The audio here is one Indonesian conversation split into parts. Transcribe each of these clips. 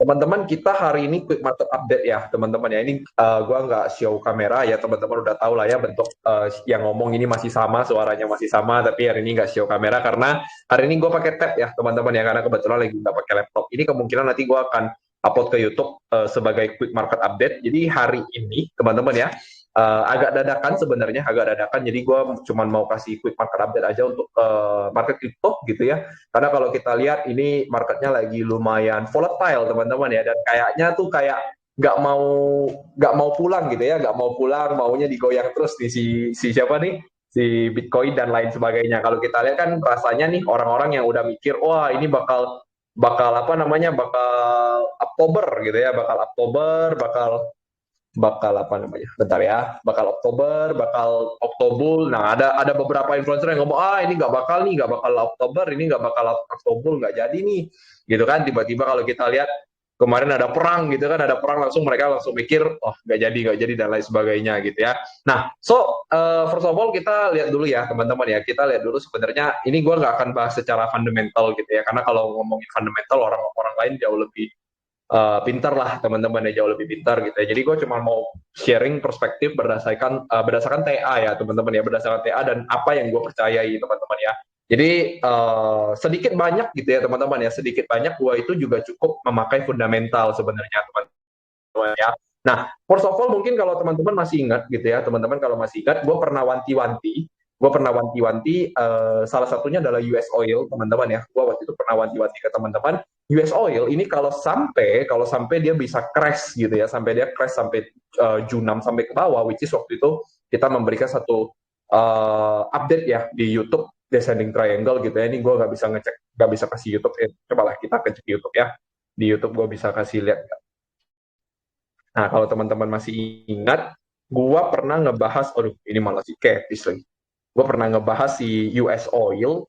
Teman-teman, kita hari ini quick market update ya, teman-teman ya. Ini gua nggak show kamera ya, teman-teman udah tahu lah ya bentuk yang ngomong ini masih sama, suaranya masih sama, tapi hari ini nggak show kamera karena hari ini gue pakai tab ya, teman-teman ya, karena kebetulan lagi nggak pakai laptop. Ini kemungkinan nanti gue akan upload ke YouTube sebagai quick market update. Jadi hari ini, teman-teman ya, agak dadakan sebenarnya, agak dadakan. Jadi gue cuma mau kasih quick market update aja untuk market crypto gitu ya. Karena kalau kita lihat ini marketnya lagi lumayan volatile teman-teman ya, dan kayaknya tuh kayak nggak mau nggak mau pulang gitu ya, nggak mau pulang, maunya digoyang terus nih si siapa nih, si Bitcoin dan lain sebagainya. Kalau kita lihat kan rasanya nih orang-orang yang udah mikir, wah ini bakal bakal apa namanya, bakal Oktober gitu ya, bakal Oktober, bakal bakal apa namanya, bentar ya, bakal Oktober, bakal Oktober. Nah, ada beberapa influencer yang ngomong, ah ini nggak bakal nih, nggak bakal Oktober, ini nggak bakal Oktober, nggak jadi nih, gitu kan. Tiba-tiba kalau kita lihat kemarin ada perang gitu kan, ada perang, langsung mereka langsung mikir, oh nggak jadi dan lain sebagainya gitu ya. Nah, first of all kita lihat dulu ya teman-teman ya, kita lihat dulu sebenarnya ini gue nggak akan bahas secara fundamental gitu ya, karena kalau ngomongin fundamental orang-orang lain jauh lebih pintar lah, teman-teman ya, jauh lebih pintar gitu ya. Jadi gue cuma mau sharing perspektif berdasarkan TA ya, teman-teman ya, berdasarkan TA dan apa yang gue percayai, teman-teman ya. Jadi sedikit banyak gitu ya, teman-teman ya, sedikit banyak gue itu juga cukup memakai fundamental sebenarnya, teman-teman ya. Nah, first of all mungkin kalau teman-teman masih ingat gitu ya, teman-teman kalau masih ingat, gue pernah wanti-wanti, salah satunya adalah US Oil, teman-teman ya. Gue waktu itu pernah wanti-wanti ke teman-teman, US Oil ini kalau sampai dia bisa crash gitu ya, sampai dia crash sampai Junam sampai ke bawah, which is waktu itu kita memberikan satu update ya di YouTube descending triangle gitu ya. Ini gue nggak bisa ngecek, nggak bisa kasih YouTube. Cobalah kita cek YouTube ya. Di YouTube gue bisa kasih lihat. Nah, kalau teman-teman masih ingat, gue pernah ngebahas, aduh ini malah si Kevis lagi. Gue pernah ngebahas si US Oil,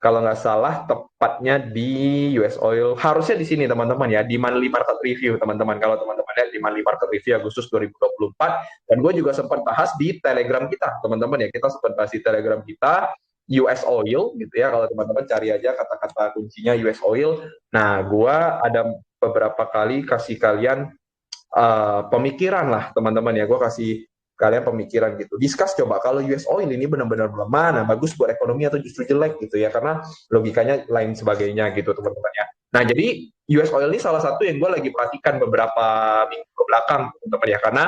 kalau nggak salah tepatnya di US Oil, harusnya di sini teman-teman ya, di monthly market review teman-teman. Kalau teman-teman lihat di monthly market review Agustus 2024, dan gue juga sempat bahas di Telegram kita, teman-teman ya, kita sempat bahas di Telegram kita, US Oil gitu ya, kalau teman-teman cari aja kata-kata kuncinya US Oil. Nah, gue ada beberapa kali kasih kalian pemikiran lah teman-teman ya, gue kasih kalian pemikiran gitu, discuss coba kalau US Oil ini benar-benar melemah, nah bagus buat ekonomi atau justru jelek gitu ya, karena logikanya lain sebagainya gitu teman-teman ya. Nah jadi US Oil ini salah satu yang gue lagi perhatikan beberapa minggu ke belakang teman-teman ya, karena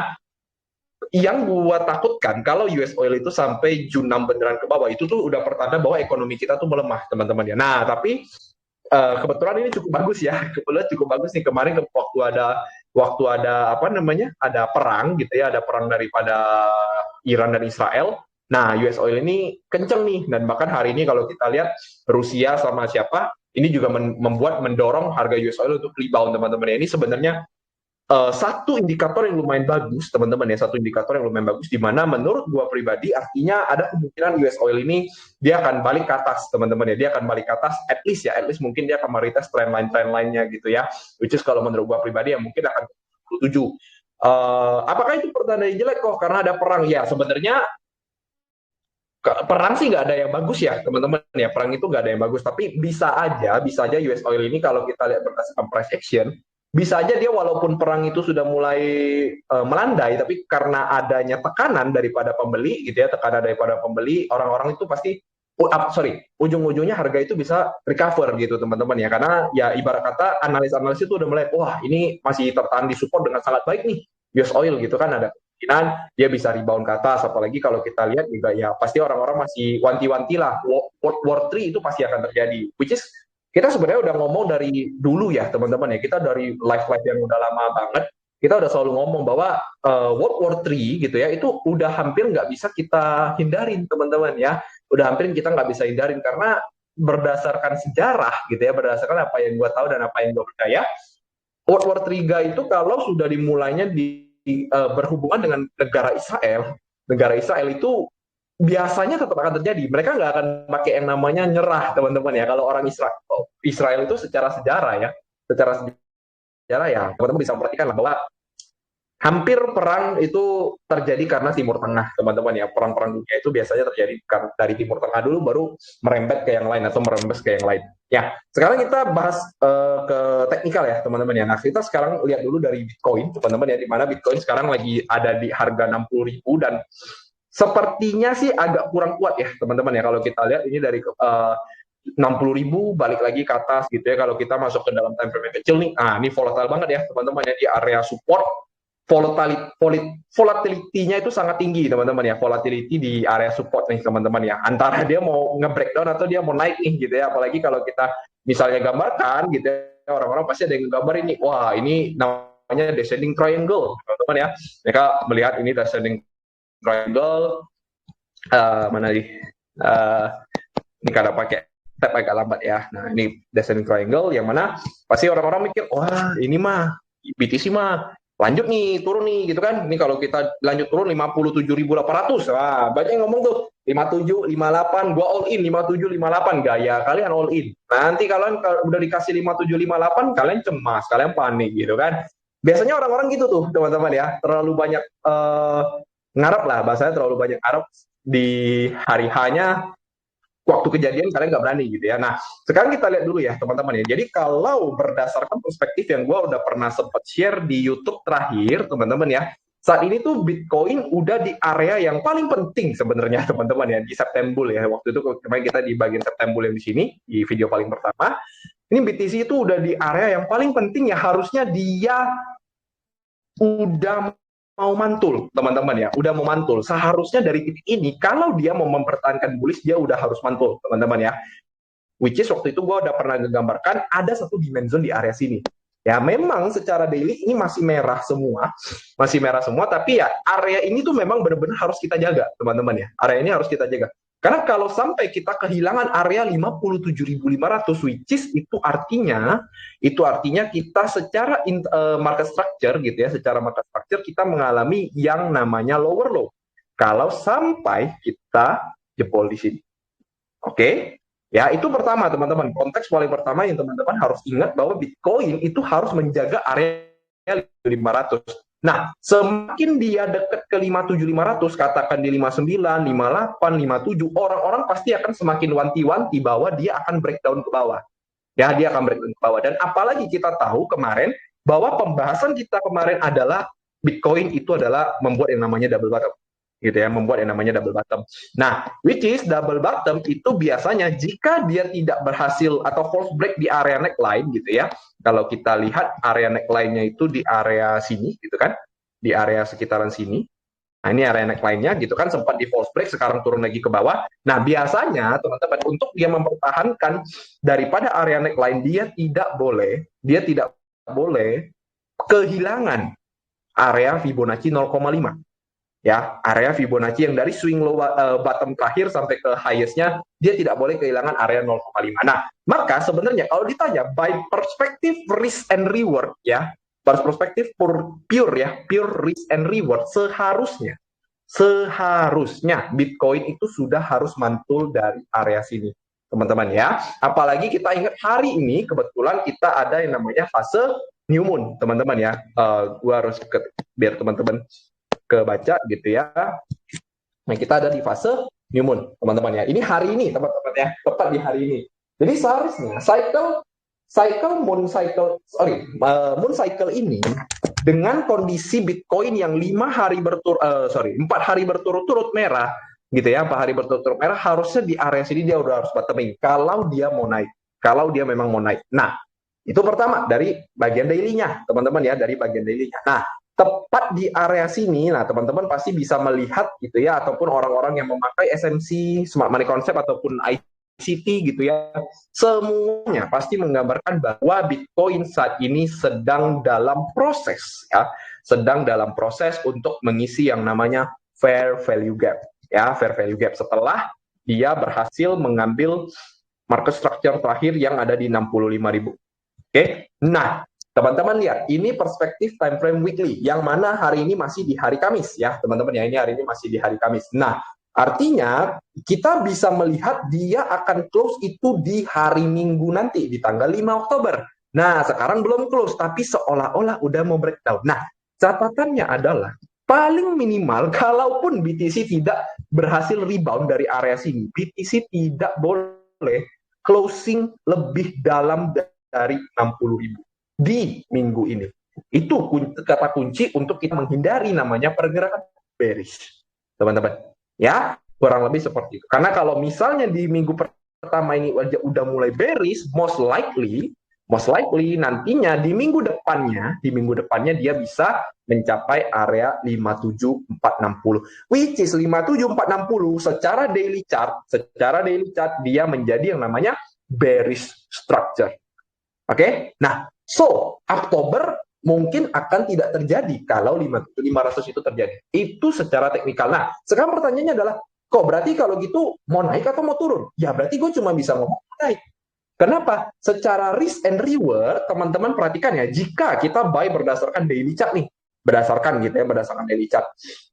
yang gue takutkan kalau US Oil itu sampai Juni 6 beneran ke bawah, itu tuh udah pertanda bahwa ekonomi kita tuh melemah teman-teman ya. Nah tapi kebetulan ini cukup bagus ya, kebetulan cukup bagus nih kemarin waktu ada apa namanya, ada perang gitu ya, ada perang daripada Iran dan Israel. Nah, US Oil ini kenceng nih, dan bahkan hari ini kalau kita lihat Rusia sama siapa, ini juga membuat mendorong harga US Oil untuk rebound teman-teman ya. Ini sebenarnya satu indikator yang lumayan bagus teman-teman ya, satu indikator yang lumayan bagus, di mana menurut gua pribadi artinya ada kemungkinan US Oil ini dia akan balik ke atas teman-teman ya, dia akan balik ke atas at least ya, at least mungkin dia akan meretest trendline-trendline-nya gitu ya, which is kalau menurut gua pribadi ya mungkin akan 27. Apakah itu pertanda yang jelek kok karena ada perang? Ya sebenarnya perang sih nggak ada yang bagus ya teman-teman ya, perang itu nggak ada yang bagus, tapi bisa aja US Oil ini kalau kita lihat berdasarkan price action, bisa aja dia walaupun perang itu sudah mulai melandai, tapi karena adanya tekanan daripada pembeli gitu ya, tekanan daripada pembeli, orang-orang itu pasti ujung-ujungnya harga itu bisa recover gitu teman-teman ya, karena ya ibarat kata analis-analis itu udah mulai, wah ini masih tertahan di support dengan sangat baik nih US Oil gitu kan, ada kemungkinan dia bisa rebound ke atas, apalagi kalau kita lihat juga ya pasti orang-orang masih wanti-wanti lah, World War III itu pasti akan terjadi, which is kita sebenarnya udah ngomong dari dulu ya teman-teman ya, kita dari live-live yang udah lama banget, kita udah selalu ngomong bahwa World War III gitu ya, itu udah hampir nggak bisa kita hindarin teman-teman ya, udah hampir kita nggak bisa hindarin, karena berdasarkan sejarah gitu ya, berdasarkan apa yang gue tahu dan apa yang gue percaya, World War III itu kalau sudah dimulainya berhubungan dengan negara Israel itu biasanya tetap akan terjadi. Mereka nggak akan pakai yang namanya nyerah, teman-teman ya. Kalau orang Israel itu secara sejarah ya, teman-teman bisa memperhatikan lah bahwa hampir perang itu terjadi karena Timur Tengah, teman-teman ya. Perang-perang dunia itu biasanya terjadi dari Timur Tengah dulu, baru merembet ke yang lain atau merembes ke yang lain. Ya, sekarang kita bahas ke teknikal ya, teman-teman ya. Nah, kita sekarang lihat dulu dari Bitcoin, teman-teman ya, di mana Bitcoin sekarang lagi ada di harga 60.000 dan sepertinya sih agak kurang kuat ya, teman-teman ya. Kalau kita lihat ini dari 60.000 balik lagi ke atas gitu ya. Kalau kita masuk ke dalam time frame yang kecil nih, nah ini volatile banget ya teman-teman ya, di area support volatility-nya itu sangat tinggi teman-teman ya, volatility di area support nih teman-teman ya, antara dia mau nge-breakdown atau dia mau naik nih gitu ya. Apalagi kalau kita misalnya gambarkan gitu ya, orang-orang pasti ada yang gambar ini, wah ini namanya descending triangle teman-teman ya. Mereka melihat ini descending triangle, mana nih, ini kadang pakai tab agak lambat ya. Nah ini descending triangle yang mana pasti orang-orang mikir, wah ini mah BTC mah lanjut nih, turun nih gitu kan. Ini kalau kita lanjut turun 57.800, wah banyak yang ngomong tuh 57, 58, gua all in 57, 58, gaya kalian all in. Nanti kalian udah dikasih 57, 58, kalian cemas, kalian panik gitu kan. Biasanya orang-orang gitu tuh teman-teman ya, terlalu banyak ngarep lah, bahasanya terlalu banyak ngarep di hari hanya waktu kejadian kalian nggak berani gitu ya. Nah, sekarang kita lihat dulu ya teman-teman ya. Jadi kalau berdasarkan perspektif yang gue udah pernah sempat share di YouTube terakhir, teman-teman ya, saat ini tuh Bitcoin udah di area yang paling penting sebenarnya teman-teman ya, di September ya. Waktu itu kemarin kita di bagian September yang di sini, di video paling pertama. Ini BTC itu udah di area yang paling penting ya, harusnya dia udah mau mantul teman-teman ya, udah mau mantul. Seharusnya dari titik ini kalau dia mau mempertahankan bullish, dia udah harus mantul teman-teman ya, which is waktu itu gue udah pernah menggambarkan ada satu dimension di area sini ya. Memang secara daily ini masih merah semua, masih merah semua, tapi ya area ini tuh memang benar-benar harus kita jaga teman-teman ya, area ini harus kita jaga. Karena kalau sampai kita kehilangan area 57.500, which is itu artinya kita secara market structure gitu ya, secara market structure kita mengalami yang namanya lower low. Kalau sampai kita jebol di sini. Oke? Ya, itu pertama teman-teman. Konteks paling pertama yang teman-teman harus ingat bahwa Bitcoin itu harus menjaga area 500. Nah, semakin dia dekat ke 57.500, katakan di 59, 58, 57, orang-orang pasti akan semakin wanti-wanti bahwa dia akan breakdown ke bawah. Ya, dia akan breakdown ke bawah. Dan apalagi kita tahu kemarin bahwa pembahasan kita kemarin adalah Bitcoin itu adalah membuat yang namanya double bottom. Gitu ya, membuat yang namanya double bottom. Nah, which is double bottom itu biasanya jika dia tidak berhasil atau false break di area neckline gitu ya. Kalau kita lihat area neckline-nya itu di area sini gitu kan, di area sekitaran sini. Nah, ini area neckline-nya gitu kan, sempat di false break, sekarang turun lagi ke bawah. Nah, biasanya teman-teman untuk dia mempertahankan daripada area neckline, dia tidak boleh kehilangan area Fibonacci 0,5. Ya, area Fibonacci yang dari swing low bottom terakhir sampai ke highest-nya, dia tidak boleh kehilangan area 0,5. Nah, maka sebenarnya kalau ditanya by perspective risk and reward ya, perspektif pure ya, pure risk and reward, seharusnya Bitcoin itu sudah harus mantul dari area sini, teman-teman ya. Apalagi kita ingat hari ini kebetulan kita ada yang namanya fase new moon, teman-teman ya. Gua harus biar teman-teman kebaca gitu ya. Nah, kita ada di fase new moon, teman-teman ya. Ini hari ini, teman-teman ya, tepat di hari ini. Jadi seharusnya moon cycle ini dengan kondisi Bitcoin yang 4 hari berturut-turut merah gitu ya, 4 hari berturut-turut merah, harusnya di area sini dia udah harus bottoming kalau dia mau naik, kalau dia memang mau naik. Nah, itu pertama dari bagian daily-nya, teman-teman ya, dari bagian daily-nya. Nah, tepat di area sini, nah teman-teman pasti bisa melihat gitu ya, ataupun orang-orang yang memakai SMC, Smart Money Concept ataupun ICT gitu ya, semuanya pasti menggambarkan bahwa Bitcoin saat ini sedang dalam proses ya, sedang dalam proses untuk mengisi yang namanya fair value gap ya, fair value gap setelah dia berhasil mengambil market structure terakhir yang ada di 65.000. Oke. Nah, teman-teman lihat, ini perspektif time frame weekly, yang mana hari ini masih di hari Kamis ya, teman-teman ya, ini hari ini masih di hari Kamis. Nah, artinya kita bisa melihat dia akan close itu di hari Minggu nanti, di tanggal 5 Oktober. Nah, sekarang belum close, tapi seolah-olah udah mau breakdown. Nah, Catatannya adalah paling minimal kalaupun BTC tidak berhasil rebound dari area sini, BTC tidak boleh closing lebih dalam dari 60.000 di minggu ini. Itu kata kunci untuk kita menghindari namanya pergerakan bearish, teman-teman. Ya, kurang lebih seperti itu. Karena kalau misalnya di minggu pertama ini udah mulai bearish, most likely nantinya di minggu depannya dia bisa mencapai area 57460, which is 57460 secara daily chart dia menjadi yang namanya bearish structure. Oke? Nah, so Oktober mungkin akan tidak terjadi kalau 500 itu terjadi. Itu secara teknikal. Nah, sekarang pertanyaannya adalah, kok berarti kalau gitu mau naik atau mau turun? Ya berarti gue cuma bisa ngomong naik. Kenapa? Secara risk and reward, teman-teman perhatikan ya, jika kita buy berdasarkan daily chart nih, berdasarkan daily chart,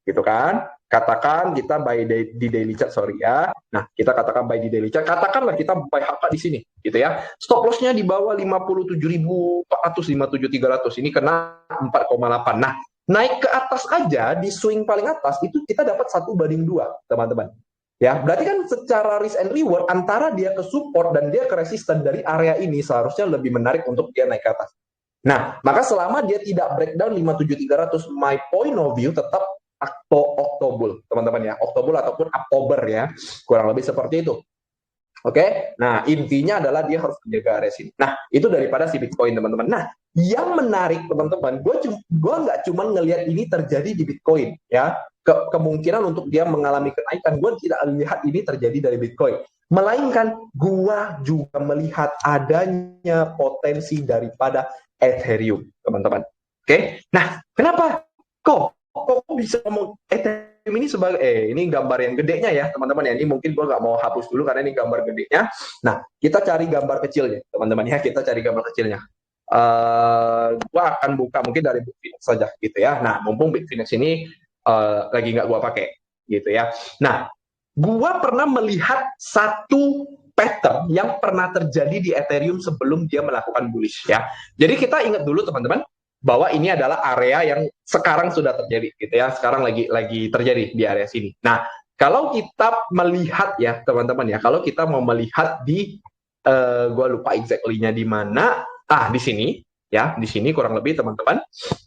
gitu kan? Katakan kita buy di daily chart, sorry ya. Nah, kita katakan buy di daily chart, katakanlah kita buy HK di sini, gitu ya. Stop loss-nya di bawah 57.400, 57.300, ini kena 4,8. Nah, naik ke atas aja, di swing paling atas, itu kita dapat 1:2, teman-teman. Ya, berarti kan secara risk and reward antara dia ke support dan dia ke resisten dari area ini seharusnya lebih menarik untuk dia naik ke atas. Nah, maka selama dia tidak breakdown 57300, my point of view tetap Oktober, teman-teman ya. Oktober ataupun Oktober ya. Kurang lebih seperti itu. Oke, nah intinya adalah dia harus menjaga area sini. Nah, itu daripada si Bitcoin, teman-teman. Nah, yang menarik, teman-teman, gue nggak cuma ngelihat ini terjadi di Bitcoin, ya. Kemungkinan untuk dia mengalami kenaikan, gue tidak lihat ini terjadi dari Bitcoin. Melainkan, gue juga melihat adanya potensi daripada Ethereum, teman-teman. Oke, nah, kenapa? Kok bisa ngomong Ethereum ini sebagai ini gambar yang gedenya ya teman-teman ya, ini mungkin gue nggak mau hapus dulu karena ini gambar gedenya. Nah, kita cari gambar kecilnya teman-teman ya, kita cari gambar kecilnya. Gue akan buka mungkin dari Bitfinex saja gitu ya. Nah, mumpung Bitfinex ini lagi nggak gue pakai gitu ya. Nah, gue pernah melihat satu pattern yang pernah terjadi di Ethereum sebelum dia melakukan bullish ya. Jadi kita ingat dulu teman-teman bahwa ini adalah area yang sekarang sudah terjadi gitu ya. Sekarang lagi terjadi di area sini. Nah, kalau kita melihat ya teman-teman ya, kalau kita mau melihat di gue lupa exactly-nya di mana. Di sini ya, di sini kurang lebih teman-teman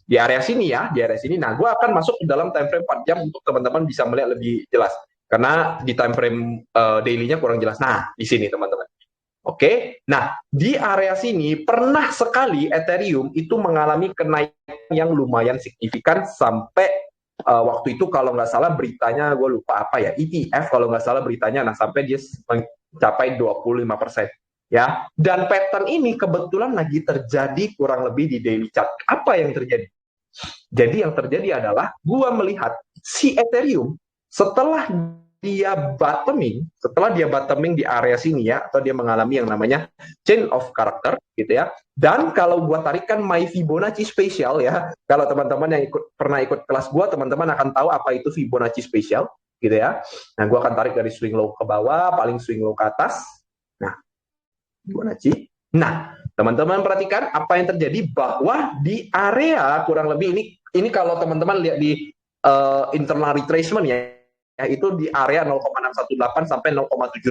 di area sini ya, di area sini. Nah, gue akan masuk ke dalam time frame 4 jam untuk teman-teman bisa melihat lebih jelas. Karena di time frame daily-nya kurang jelas. Nah, di sini teman-teman. Oke, nah di area sini pernah sekali Ethereum itu mengalami kenaikan yang lumayan signifikan sampai waktu itu kalau nggak salah beritanya gue lupa apa ya, ETF kalau nggak salah beritanya, nah sampai dia mencapai 25%. Ya, dan pattern ini kebetulan lagi terjadi kurang lebih di daily chart. Apa yang terjadi? Jadi yang terjadi adalah gua melihat si Ethereum setelah setelah dia bottoming di area sini ya, atau dia mengalami yang namanya change of character gitu ya. Dan kalau gua tarikan my Fibonacci special ya, kalau teman-teman yang pernah ikut kelas gua, teman-teman akan tahu apa itu Fibonacci special gitu ya. Nah, gua akan tarik dari swing low ke bawah, paling swing low ke atas. Nah, Fibonacci. Nah, teman-teman perhatikan apa yang terjadi bahwa di area kurang lebih ini kalau teman-teman lihat di internal retracement ya itu di area 0,618 sampai 0,786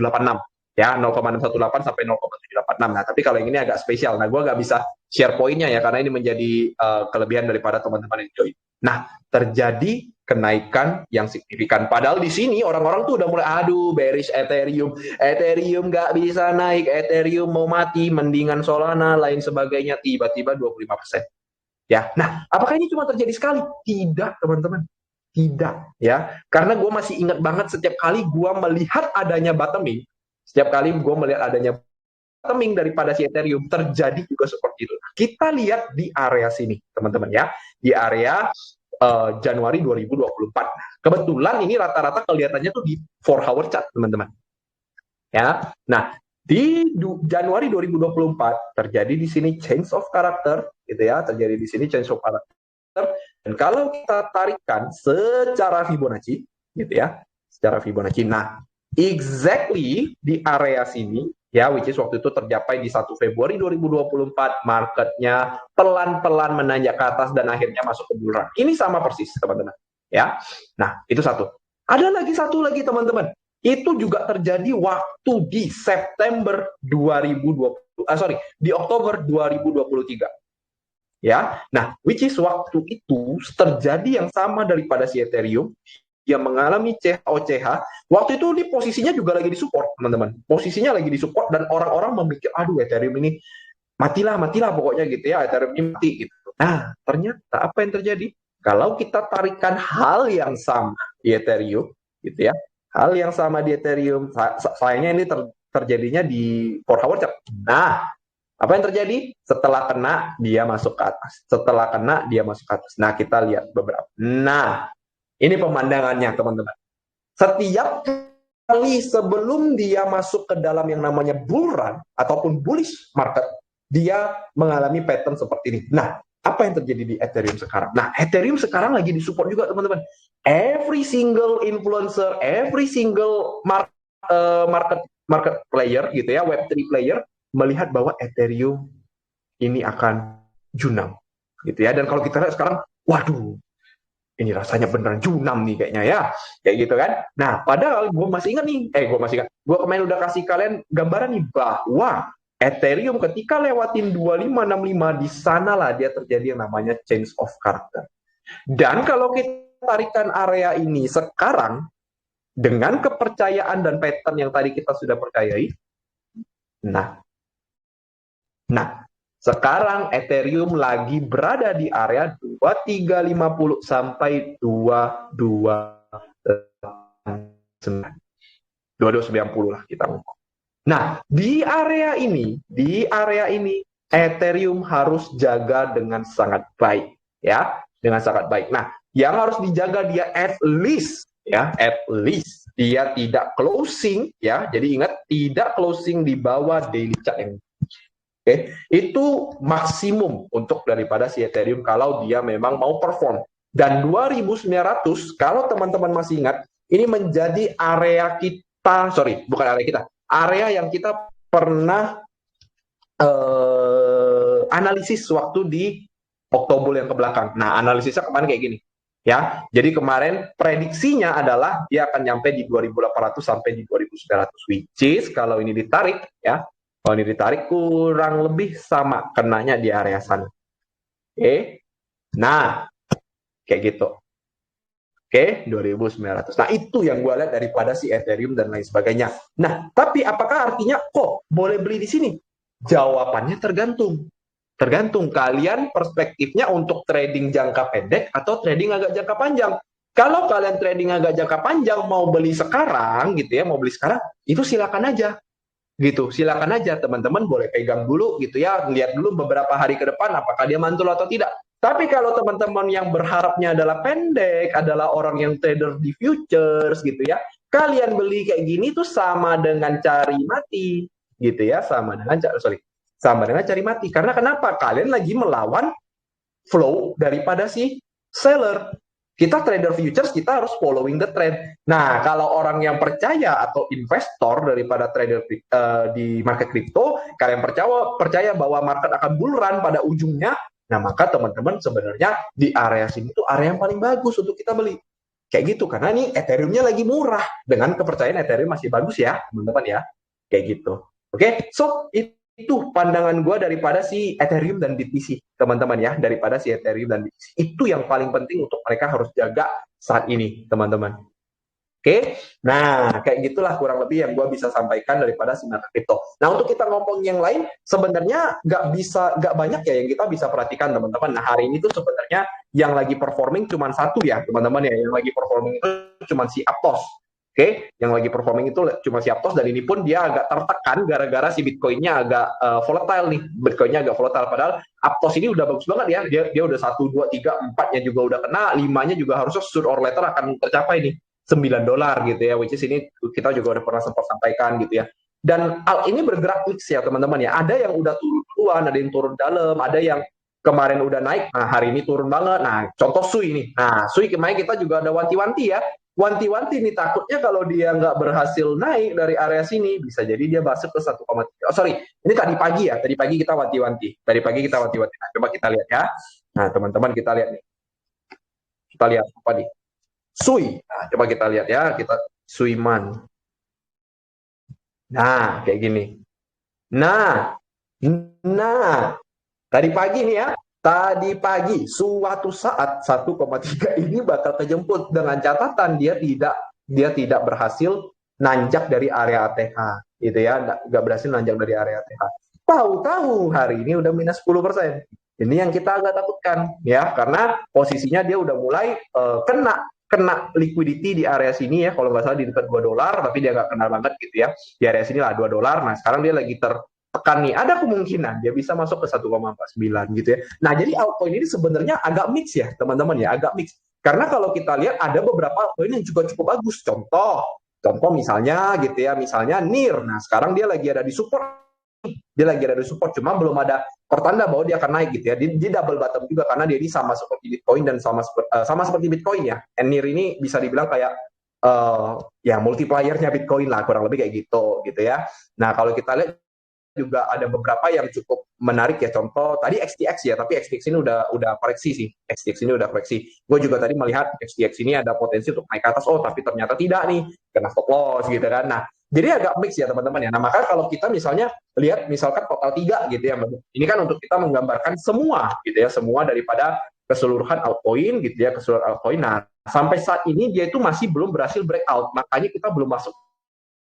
ya, 0,618 sampai 0,786. Nah, tapi kalau yang ini agak spesial. Nah, gue nggak bisa share poinnya ya karena ini menjadi kelebihan daripada teman-teman yang join. Nah, terjadi kenaikan yang signifikan. Padahal di sini orang-orang tuh udah mulai bearish Ethereum nggak bisa naik, Ethereum mau mati, mendingan Solana lain sebagainya, tiba-tiba 25%. Ya, nah apakah ini cuma terjadi sekali? Tidak, teman-teman. Tidak, ya. Karena gue masih ingat banget setiap kali gue melihat adanya bottoming, daripada si Ethereum terjadi juga seperti itu. Kita lihat di area sini, teman-teman ya, di area Januari 2024. Kebetulan ini rata-rata kelihatannya tuh di 4-hour chart, teman-teman. Ya. Nah, di Januari 2024 terjadi di sini change of character gitu ya, terjadi di sini change of character. Dan kalau kita tarikan secara Fibonacci gitu ya, secara Fibonacci. Nah, exactly di area sini ya, which is waktu itu tercapai di 1 Februari 2024, marketnya pelan-pelan menanjak ke atas dan akhirnya masuk ke bull run. Ini sama persis, teman-teman. Ya, nah itu satu. Ada lagi satu lagi, teman-teman. Itu juga terjadi waktu di September 2020, di Oktober 2023. Ya, nah, which is waktu itu terjadi yang sama daripada si Ethereum, yang mengalami COCH, waktu itu di posisinya juga lagi disupport, teman-teman. Posisinya lagi disupport dan orang-orang memikir, aduh Ethereum ini matilah pokoknya gitu ya, Ethereum ini mati gitu. Nah, ternyata apa yang terjadi? Kalau kita tarikan hal yang sama di Ethereum, gitu ya, hal yang sama di Ethereum, sayangnya ini terjadinya di 4 hour chart. Nah, apa yang terjadi? Setelah kena, dia masuk ke atas. Setelah kena, dia masuk ke atas. Nah, kita lihat beberapa. Nah, ini pemandangannya, teman-teman. Setiap kali sebelum dia masuk ke dalam yang namanya bull run ataupun bullish market, dia mengalami pattern seperti ini. Nah, apa yang terjadi di Ethereum sekarang? Nah, Ethereum sekarang lagi disupport juga, teman-teman. Every single influencer, every single market player gitu ya, Web3 player melihat bahwa Ethereum ini akan junam gitu ya. Dan kalau kita lihat sekarang, waduh, ini rasanya beneran junam nih kayaknya ya, kayak gitu kan. Nah, padahal gue masih ingat nih, gue kemarin udah kasih kalian gambaran nih bahwa Ethereum ketika lewatin 2565 di sanalah dia terjadi yang namanya change of character. Dan kalau kita tarikan area ini sekarang dengan kepercayaan dan pattern yang tadi kita sudah percayai, nah sekarang Ethereum lagi berada di area 2350 sampai 2290 lah kita ngomong. Nah, di area ini Ethereum harus jaga dengan sangat baik ya, dengan sangat baik. Nah, yang harus dijaga dia at least dia tidak closing ya. Jadi ingat, tidak closing di bawah daily chart yang itu maksimum untuk daripada si Ethereum kalau dia memang mau perform. Dan 2900, kalau teman-teman masih ingat, ini menjadi area kita, bukan area kita, area yang kita pernah analisis waktu di Oktober yang ke belakang. Nah, analisisnya kemarin kayak gini. Ya, jadi kemarin prediksinya adalah dia akan nyampe di 2800 sampai di 2900, which is kalau ini ditarik ya, kalau ini ditarik kurang lebih sama kenanya di area sana. Oke. Nah, kayak gitu. Oke, 2900. Nah, itu yang gue lihat daripada si Ethereum dan lain sebagainya. Nah, tapi apakah artinya kok boleh beli di sini? Jawabannya tergantung. Tergantung kalian perspektifnya untuk trading jangka pendek atau trading agak jangka panjang. Kalau kalian trading agak jangka panjang mau beli sekarang gitu ya, itu silakan aja. Gitu, silakan aja teman-teman boleh pegang dulu gitu ya, lihat dulu beberapa hari ke depan apakah dia mantul atau tidak. Tapi kalau teman-teman yang berharapnya adalah pendek, adalah orang yang trader di futures gitu ya, kalian beli kayak gini tuh sama dengan cari mati gitu ya, sama dengan cari mati. Karena kenapa? Kalian lagi melawan flow daripada si seller. Kita trader futures, kita harus following the trend. Nah, kalau orang yang percaya atau investor daripada trader di market crypto, kalian percaya bahwa market akan bull run pada ujungnya, nah maka teman-teman sebenarnya di area sini tuh area yang paling bagus untuk kita beli. Kayak gitu, karena nih Ethereum-nya lagi murah. Dengan kepercayaan Ethereum masih bagus ya, teman-teman ya. Kayak gitu. Oke, so itu pandangan gue daripada si Ethereum dan BTC, teman-teman ya, daripada si Ethereum dan BTC. Itu yang paling penting untuk mereka harus jaga saat ini, teman-teman. Oke, nah kayak gitulah kurang lebih yang gue bisa sampaikan daripada si market crypto. Nah, untuk kita ngomong yang lain, sebenarnya nggak banyak ya yang kita bisa perhatikan, teman-teman. Nah, hari ini tuh sebenarnya yang lagi performing cuma satu ya, teman-teman ya, yang lagi performing itu cuma si Aptos. Oke, yang lagi performing itu cuma si Aptos, dan ini pun dia agak tertekan gara-gara si Bitcoin-nya agak volatile nih. Bitcoin-nya agak volatile, padahal Aptos ini udah bagus banget ya. Dia udah 1, 2, 3, 4-nya juga udah kena, 5-nya juga harusnya sooner or later akan tercapai nih. $9 gitu ya, which is ini kita juga udah pernah sempat sampaikan gitu ya. Dan ini bergerak mix ya teman-teman ya. Ada yang udah turun duluan, ada yang turun dalam, ada yang kemarin udah naik, nah hari ini turun banget. Nah, contoh Sui ini. Nah, Sui kemarin kita juga ada wanti-wanti ya. wanti-wanti nih, takutnya kalau dia nggak berhasil naik dari area sini, bisa jadi dia masuk ke 1,3. Oh sorry, ini tadi pagi ya, tadi pagi kita wanti-wanti. Tadi pagi kita wanti-wanti. Nah, coba kita lihat ya. Nah, teman-teman kita lihat nih. Kita lihat apa nih? Sui. Nah, coba kita lihat ya, kita Suiman. Nah, kayak gini. Nah, nah, tadi pagi nih ya, tadi pagi suatu saat 1,3 ini bakal kejemput dengan catatan dia tidak berhasil nanjak dari area ATH gitu ya, nggak berhasil nanjak dari area ATH. Tahu-tahu hari ini udah minus 10%. Ini yang kita agak takutkan ya, karena posisinya dia udah mulai kena kena liquidity di area sini ya, kalau nggak salah di dekat $2, tapi dia nggak kenal banget gitu ya, di area sini lah $2. Nah sekarang dia lagi tertekan nih, ada kemungkinan dia bisa masuk ke 1,49 gitu ya. Nah jadi altcoin ini sebenarnya agak mix ya teman-teman ya, agak mix. Karena kalau kita lihat ada beberapa altcoin yang juga cukup bagus. Contoh misalnya gitu ya, misalnya NIR. Nah sekarang dia lagi ada di support, cuma belum ada pertanda bahwa dia akan naik gitu ya. Di double bottom juga karena dia ini sama seperti Bitcoin dan sama seperti Bitcoin ya. NIR ini bisa dibilang kayak ya multipliernya Bitcoin lah, kurang lebih kayak gitu ya. Nah kalau kita lihat juga ada beberapa yang cukup menarik ya, contoh tadi XTX ya, tapi XTX ini udah koreksi sih, XTX ini udah koreksi. Gue juga tadi melihat XTX ini ada potensi untuk naik ke atas, oh tapi ternyata tidak nih, kena stop loss gitu kan. Nah jadi agak mix ya teman-teman ya. Nah maka kalau kita misalnya lihat misalkan total 3 gitu ya, ini kan untuk kita menggambarkan semua gitu ya, semua daripada keseluruhan altcoin gitu ya, keseluruhan altcoin. Nah sampai saat ini dia itu masih belum berhasil breakout, makanya kita belum masuk.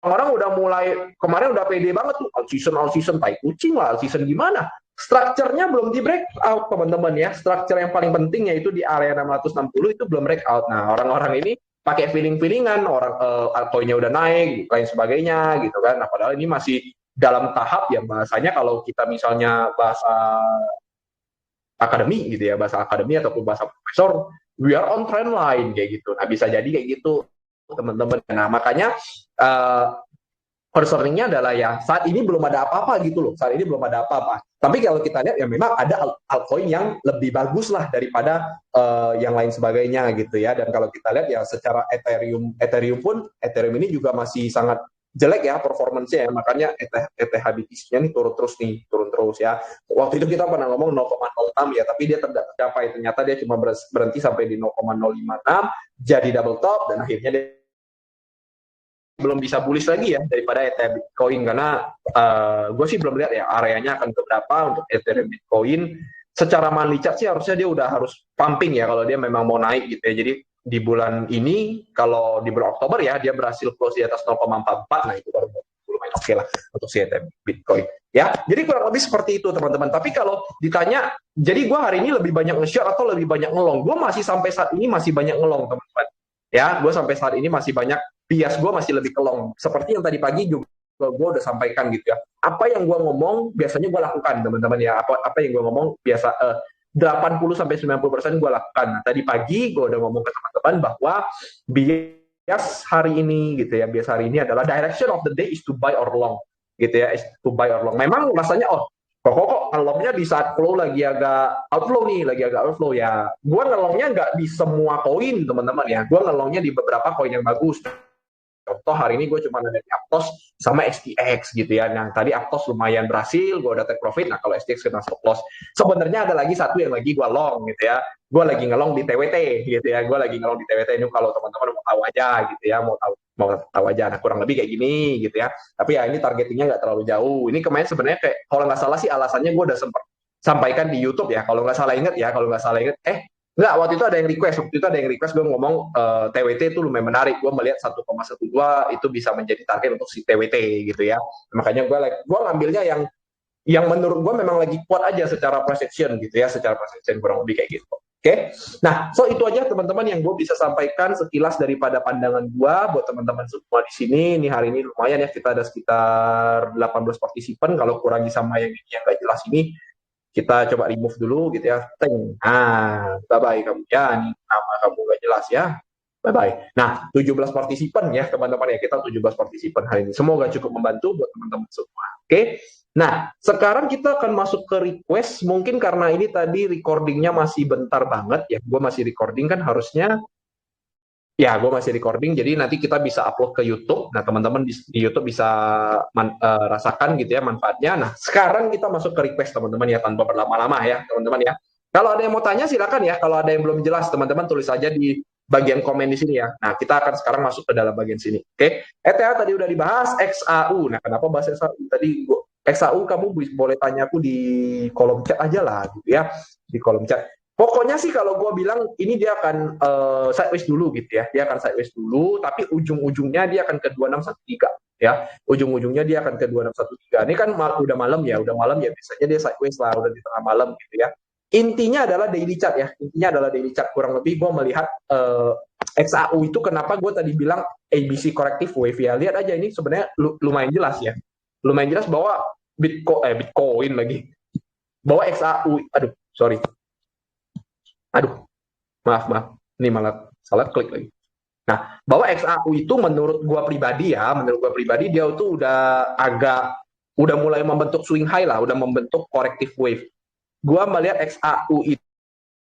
Orang udah mulai kemarin udah pede banget tuh all season tai kucing lah, all season gimana, strukturnya belum di breakout teman-teman ya. Struktur yang paling penting yaitu di area 660 itu belum breakout. Nah orang-orang ini pakai feeling-feelingan, orang altcoinnya udah naik lain sebagainya gitu kan. Nah padahal ini masih dalam tahap ya, bahasanya kalau kita misalnya bahasa akademi gitu ya, bahasa akademi ataupun bahasa profesor, we are on trend line kayak gitu. Nah bisa jadi kayak gitu teman-teman. Nah makanya concerningnya adalah ya saat ini belum ada apa-apa gitu loh, saat ini belum ada apa-apa. Tapi kalau kita lihat ya memang ada altcoin yang lebih bagus lah daripada yang lain sebagainya gitu ya. Dan kalau kita lihat ya secara Ethereum pun, Ethereum ini juga masih sangat jelek ya performance-nya ya, makanya ETH BTC-nya nih turun terus ya. Waktu itu kita pernah ngomong 0,06 ya, tapi dia tidak tercapai, ternyata dia cuma berhenti sampai di 0,056, jadi double top dan akhirnya dia belum bisa bullish lagi ya daripada Ethereum Bitcoin, karena gue sih belum lihat ya areanya akan ke berapa untuk Ethereum Bitcoin. Secara monthly chart sih harusnya dia udah harus pumping ya kalau dia memang mau naik gitu ya. Jadi di bulan ini, kalau di bulan Oktober ya dia berhasil close di atas 0,44, nah itu baru lumayan oke lah untuk si Ethereum Bitcoin ya. Jadi kurang lebih seperti itu teman-teman. Tapi kalau ditanya, jadi gue hari ini lebih banyak nge-short atau lebih banyak ngelong, gue masih sampai saat ini masih banyak ngelong teman-teman ya. Gue sampai saat ini masih banyak, bias gue masih lebih ke long. Seperti yang tadi pagi juga gue udah sampaikan gitu ya. Apa yang gue ngomong biasanya gue lakukan teman-teman ya. Apa yang gue ngomong biasa 80-90% gue lakukan. Nah, tadi pagi gue udah ngomong ke teman-teman bahwa bias hari ini gitu ya. Bias hari ini adalah direction of the day is to buy or long gitu ya. Is to buy or long. Memang rasanya kok ngelongnya di saat flow lagi agak outflow nih, lagi agak outflow ya. Gue ngelongnya nggak di semua koin teman-teman ya. Gue ngelongnya di beberapa koin yang bagus. Contoh hari ini gue cuma ada di Aptos sama XTX gitu ya. Nah tadi Aptos lumayan berhasil, gue udah take profit. Nah kalau XTX kena stop loss. Sebenarnya ada lagi satu yang lagi gue long gitu ya. Gue lagi ngelong di TWT gitu ya. Gue lagi ngelong di TWT. Ini kalau teman-teman mau tahu aja gitu ya, mau tahu aja. Nah kurang lebih kayak gini gitu ya. Tapi ya ini targetingnya nggak terlalu jauh. Ini kemarin sebenarnya kayak kalau nggak salah sih alasannya gue udah sempat sampaikan di YouTube ya. Kalau nggak salah inget, Enggak, waktu itu ada yang request gue ngomong TWT itu lumayan menarik. Gue melihat 1,12 itu bisa menjadi target untuk si TWT gitu ya. Makanya gue ngambilnya yang menurut gue memang lagi kuat aja secara perception gitu ya, secara perception kurang lebih kayak gitu. Oke, nah so itu aja teman-teman yang gue bisa sampaikan sekilas daripada pandangan gue buat teman-teman semua di sini. Ini hari ini lumayan ya, kita ada sekitar 18 partisipan. Kalau kurangi sama yang ini yang gak jelas ini, kita coba remove dulu gitu ya. Bye bye kamu ya, ini nama kamu gak jelas ya. Bye bye. Nah 17 partisipan ya teman-teman ya, kita 17 partisipan hari ini. Semoga cukup membantu buat teman-teman semua. Oke. Nah sekarang kita akan masuk ke request. Mungkin karena ini tadi recordingnya masih bentar banget ya, gue masih recording kan harusnya Ya, gue masih recording, jadi nanti kita bisa upload ke YouTube. Nah, teman-teman di YouTube bisa rasakan gitu ya manfaatnya. Nah, sekarang kita masuk ke request teman-teman ya, tanpa berlama-lama ya, teman-teman ya. Kalau ada yang mau tanya silakan ya. Kalau ada yang belum jelas, teman-teman tulis saja di bagian komen di sini ya. Nah, kita akan sekarang masuk ke dalam bagian sini. Oke. ETA tadi udah dibahas, XAU. Nah, kenapa bahas XAU? Tadi XAU kamu boleh tanya aku di kolom chat aja lah gitu ya. Di kolom chat. Pokoknya sih kalau gue bilang ini dia akan sideways dulu gitu ya. Dia akan sideways dulu, tapi ujung-ujungnya dia akan ke 2613 ya. Ujung-ujungnya dia akan ke 2613. Ini kan udah malam ya, biasanya dia sideways lah, udah di tengah malam gitu ya. Intinya adalah daily chart ya. Intinya adalah daily chart. Kurang lebih gue melihat XAU itu kenapa gue tadi bilang ABC corrective wave ya. Lihat aja ini sebenarnya lumayan jelas ya. Lumayan jelas bahwa Bitcoin lagi. Bahwa XAU, aduh, sorry. Aduh, maaf, ini malah salah klik lagi. Nah, bahwa XAU itu menurut gua pribadi ya, dia tuh udah mulai membentuk swing high lah, udah membentuk corrective wave. Gua melihat XAU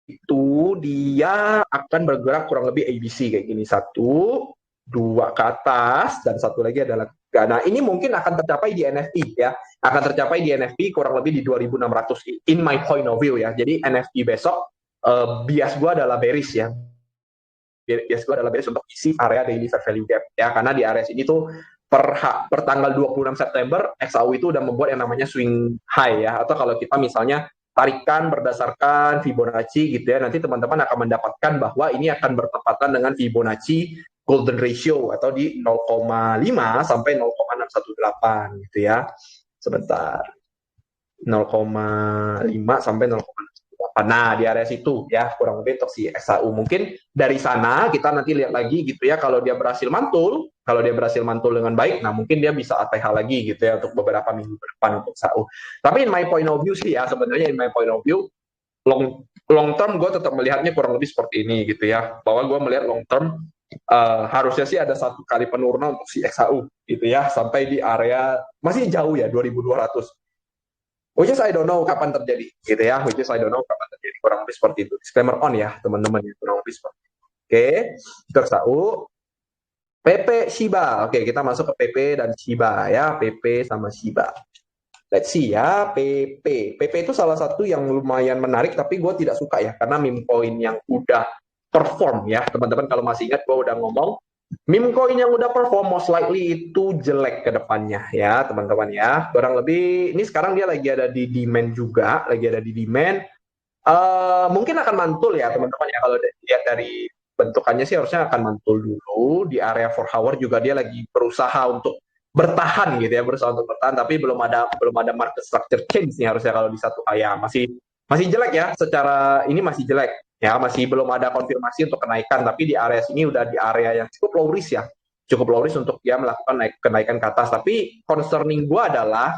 itu dia akan bergerak kurang lebih ABC kayak gini, satu, dua ke atas, dan satu lagi adalah tiga. Nah, ini mungkin akan tercapai di NFP ya, akan tercapai di NFP kurang lebih di 2600 in my point of view ya. Jadi NFP besok bias gue adalah bearish ya. Bias gue adalah bearish untuk isi area daily fair value gap ya, karena di area sini tuh per tanggal 26 September XAU itu udah membuat yang namanya swing high ya, atau kalau kita misalnya tarikan berdasarkan Fibonacci gitu ya, nanti teman-teman akan mendapatkan bahwa ini akan bertepatan dengan Fibonacci golden ratio atau di 0,5 sampai 0,618 gitu ya. Sebentar. 0,5 sampai 0,6. Nah, di area situ ya kurang lebih untuk si XAU. Mungkin dari sana kita nanti lihat lagi gitu ya, kalau dia berhasil mantul, dengan baik, nah mungkin dia bisa ATH lagi gitu ya untuk beberapa minggu ke depan untuk XAU. Tapi in my point of view sih ya, sebenarnya in my point of view long term gue tetap melihatnya kurang lebih seperti ini gitu ya, bahwa gue melihat long term harusnya sih ada satu kali penurunan untuk si XAU gitu ya, sampai di area masih jauh ya 2200. Which is I don't know kapan terjadi gitu ya, kurang lebih seperti itu. Disclaimer on ya teman-teman, kurang lebih seperti itu. Oke, kita tahu PP Shiba. Oke, kita masuk ke PP dan Shiba ya, PP sama Shiba. Let's see ya, PP itu salah satu yang lumayan menarik, tapi gue tidak suka ya, karena meme coin yang udah perform ya, teman-teman kalau masih ingat gue udah ngomong, meme coin yang udah perform most likely itu jelek ke depannya ya, teman-teman ya. Kurang lebih ini sekarang dia lagi ada di demand juga, mungkin akan mantul ya, teman-teman ya. Kalau lihat dari bentukannya sih harusnya akan mantul dulu di area 4 hour juga, dia lagi berusaha untuk bertahan gitu ya, tapi belum ada market structure change nih harusnya. Kalau di satu ya masih jelek ya, secara ini masih jelek ya, masih belum ada konfirmasi untuk kenaikan, tapi di area sini udah di area yang cukup low risk ya, cukup low risk untuk dia melakukan kenaikan ke atas. Tapi concerning gua adalah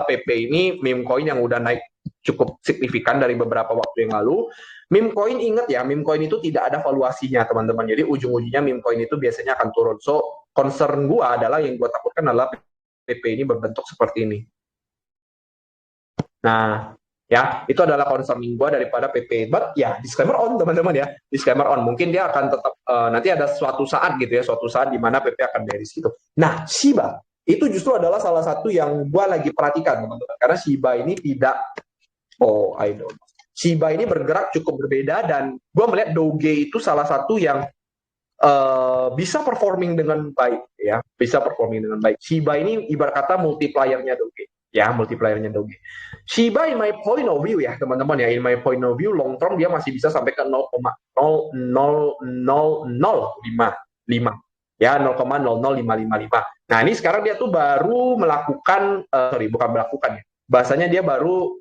PP ini meme coin yang udah naik cukup signifikan dari beberapa waktu yang lalu. Meme coin, ingat ya, meme coin itu tidak ada valuasinya teman-teman, jadi ujung-ujungnya meme coin itu biasanya akan turun. So concern gua adalah, yang gua takutkan adalah PP ini berbentuk seperti ini. Nah, ya, itu adalah concerning gue daripada PP. But ya, disclaimer on teman-teman ya, disclaimer on. Mungkin dia akan tetap nanti ada suatu saat gitu ya, suatu saat di mana PP akan bearish gitu. Nah, Shiba itu justru adalah salah satu yang gue lagi perhatikan teman-teman, karena Shiba ini tidak, I don't know. Shiba ini bergerak cukup berbeda, dan gue melihat Doge itu salah satu yang bisa performing dengan baik ya, Shiba ini ibarat kata multipliernya Doge ya, Shiba in my point of view ya teman-teman ya, in my point of view long term dia masih bisa sampai ke 0,00005 ya, 0,00555. Nah, ini sekarang dia tuh baru melakukan bukan melakukan ya, bahasanya dia baru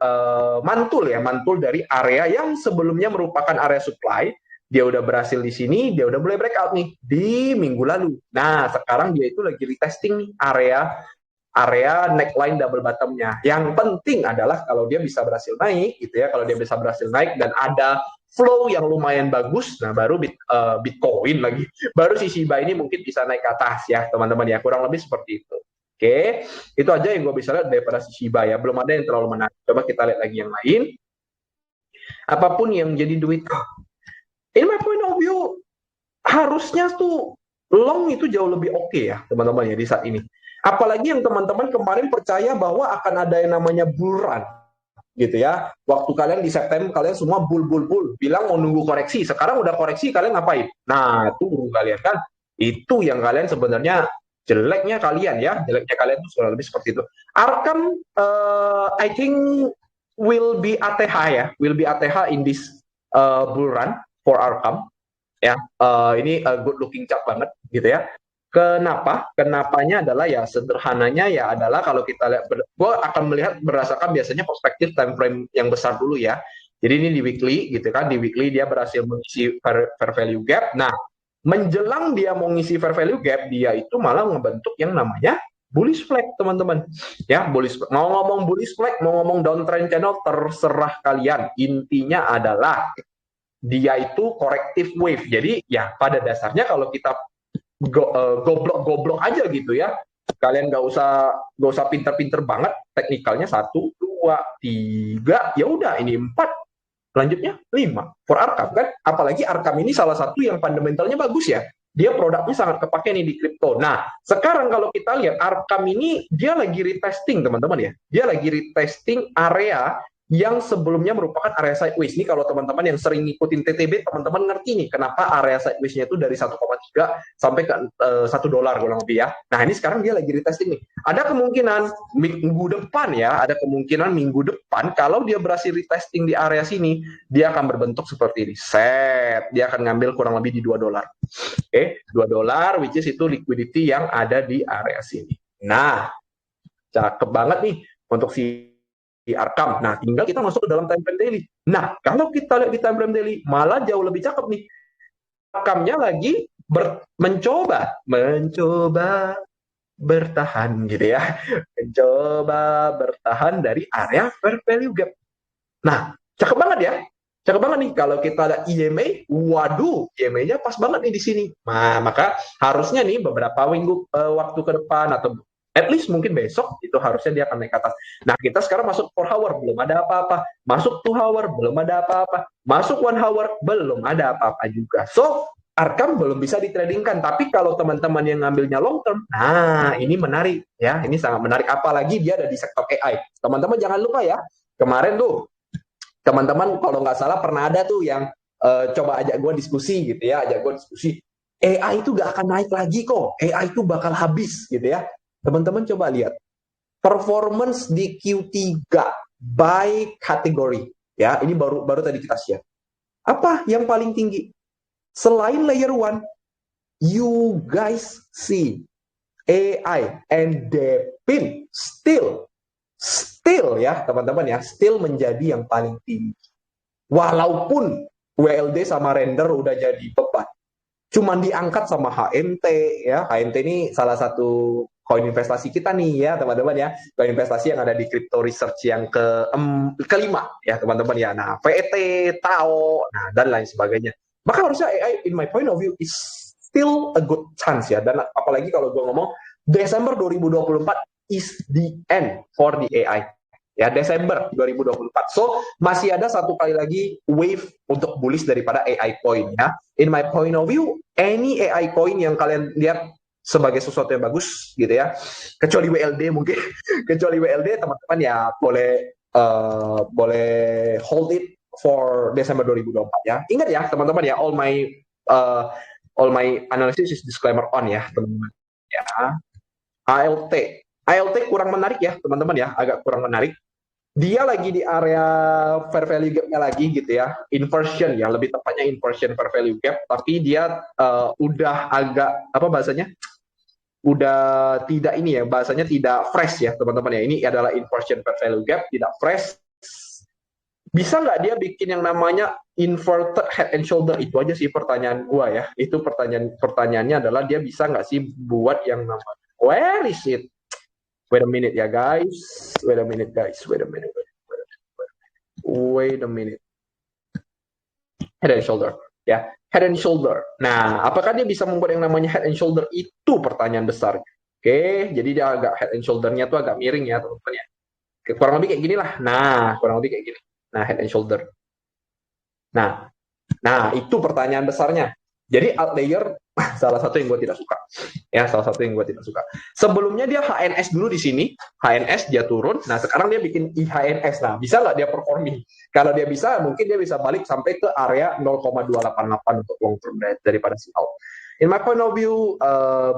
mantul dari area yang sebelumnya merupakan area supply. Dia udah berhasil di sini, dia udah mulai breakout nih di minggu lalu. Nah, sekarang dia itu lagi retesting nih area neckline double bottomnya. Yang penting adalah kalau dia bisa berhasil naik gitu ya, dan ada flow yang lumayan bagus, nah baru Bitcoin lagi, baru si Shiba ini mungkin bisa naik ke atas ya teman-teman ya, kurang lebih seperti itu. Oke, itu aja yang gue bisa lihat daripada si Shiba ya, belum ada yang terlalu menarik. Coba kita lihat lagi yang lain. Apapun yang jadi duit, in my point of view, harusnya tuh long itu jauh lebih oke ya teman-teman ya di saat ini. Apalagi yang teman-teman kemarin percaya bahwa akan ada yang namanya bull run gitu ya. Waktu kalian di September kalian semua bull bilang mau nunggu koreksi. Sekarang udah koreksi kalian ngapain? Nah, itu burung kalian kan. Itu yang kalian sebenarnya jeleknya kalian ya. Jeleknya kalian itu sudah lebih seperti itu. Arkham I think will be ATH ya. Will be ATH in this bull run for Arkham ya. Ini good looking chart banget gitu ya. Kenapa? Kenapanya adalah ya sederhananya ya adalah kalau kita lihat, gue akan melihat berdasarkan biasanya perspektif time frame yang besar dulu ya. Jadi ini di weekly gitu kan, di weekly dia berhasil mengisi fair value gap. Nah, menjelang dia mau ngisi fair value gap, dia itu malah ngebentuk yang namanya bullish flag teman-teman. Ya, bullish flag. Mau ngomong bullish flag, mau ngomong downtrend channel terserah kalian. Intinya adalah dia itu corrective wave. Jadi ya pada dasarnya kalau kita goblok-goblok aja gitu ya. Kalian nggak usah pinter-pinter banget. Teknikalnya 1, 2, 3, ya udah ini 4. Selanjutnya 5 for Arkham kan. Apalagi Arkham ini salah satu yang fundamentalnya bagus ya. Dia produknya sangat kepake nih di kripto. Nah, sekarang kalau kita lihat Arkham ini dia lagi retesting teman-teman ya. Dia lagi retesting area yang sebelumnya merupakan area sideways. Ini kalau teman-teman yang sering ngikutin TTB, teman-teman ngerti nih kenapa area sideways-nya itu dari 1,3 sampai ke $1 kurang lebih ya. Nah, ini sekarang dia lagi retesting nih. Ada kemungkinan minggu depan ya, ada kemungkinan minggu depan kalau dia berhasil retesting di area sini, dia akan berbentuk seperti ini. Set, dia akan ngambil kurang lebih di $2. Oke, $2 which is itu liquidity yang ada di area sini. Nah, cakep banget nih untuk si Arkham. Nah, tinggal kita masuk ke dalam time frame daily. Nah, kalau kita lihat di time frame daily, malah jauh lebih cakep nih. Arkamnya lagi mencoba bertahan gitu ya. Mencoba bertahan dari area fair value gap. Nah, cakep banget ya. Cakep banget nih kalau kita ada EMA, waduh, EMA-nya pas banget nih di sini. Nah, maka harusnya nih beberapa minggu waktu ke depan atau at least mungkin besok itu harusnya dia akan naik ke atas. Nah, kita sekarang masuk 4 hour belum ada apa-apa. Masuk 2 hour belum ada apa-apa. Masuk 1 hour belum ada apa-apa juga. So, Arkham belum bisa ditradingkan. Tapi kalau teman-teman yang ngambilnya long term, nah ini menarik ya. Ini sangat menarik. Apalagi dia ada di sektor AI. Teman-teman jangan lupa ya. Kemarin tuh teman-teman kalau nggak salah pernah ada tuh yang coba ajak gue diskusi gitu ya. Ajak gue diskusi. AI itu nggak akan naik lagi kok. AI itu bakal habis gitu ya. Teman-teman coba lihat performance di Q3 by kategori ya, ini baru tadi kita share. Apa yang paling tinggi? Selain layer 1, you guys see AI and DePIN still ya teman-teman ya, still menjadi yang paling tinggi. Walaupun WLD sama render udah jadi beban. Cuman diangkat sama HMT ya. HMT ini salah satu koin investasi kita nih ya teman-teman ya. Koin investasi yang ada di Crypto Research yang kelima ya teman-teman ya. Nah, VET, TAO, nah dan lain sebagainya. Maka harusnya AI in my point of view is still a good chance ya. Dan apalagi kalau gue ngomong Desember 2024 is the end for the AI. Ya, Desember 2024. So, masih ada satu kali lagi wave untuk bullish daripada AI coin ya. In my point of view, any AI coin yang kalian lihat sebagai sesuatu yang bagus gitu ya. Kecuali WLD mungkin. Kecuali WLD teman-teman ya boleh hold it for Desember 2024 ya. Ingat ya teman-teman ya, all my analysis is disclaimer on ya teman-teman. Ya. ALT kurang menarik ya teman-teman ya, agak kurang menarik. Dia lagi di area fair value gap-nya lagi gitu ya, inversion ya, lebih tepatnya inversion fair value gap, tapi dia udah agak apa bahasanya, udah tidak ini ya, bahasanya tidak fresh ya teman-teman ya. Ini adalah inversion fair value gap, tidak fresh. Bisa nggak dia bikin yang namanya inverted head and shoulder? Itu aja sih pertanyaan gua ya. Itu pertanyaannya adalah dia bisa nggak sih buat yang namanya, where is it? Wait a minute ya guys. Wait a minute. Head and shoulder ya. Head and shoulder. Nah, apakah dia bisa membuat yang namanya head and shoulder? Itu pertanyaan besar. Oke, jadi dia agak head and shoulder-nya tuh agak miring ya teman-teman ya. Kurang lebih kayak gini lah. Nah, kurang lebih kayak gini. Nah, head and shoulder. Nah, itu pertanyaan besarnya. Jadi outlayer salah satu yang gue tidak suka. Ya, salah satu yang gue tidak suka. Sebelumnya dia HNS dulu di sini, HNS dia turun. Nah, sekarang dia bikin IHNS. Nah, bisa nggak dia performing? Kalau dia bisa, mungkin dia bisa balik sampai ke area 0,288 untuk long term daripada si out. In my point of view,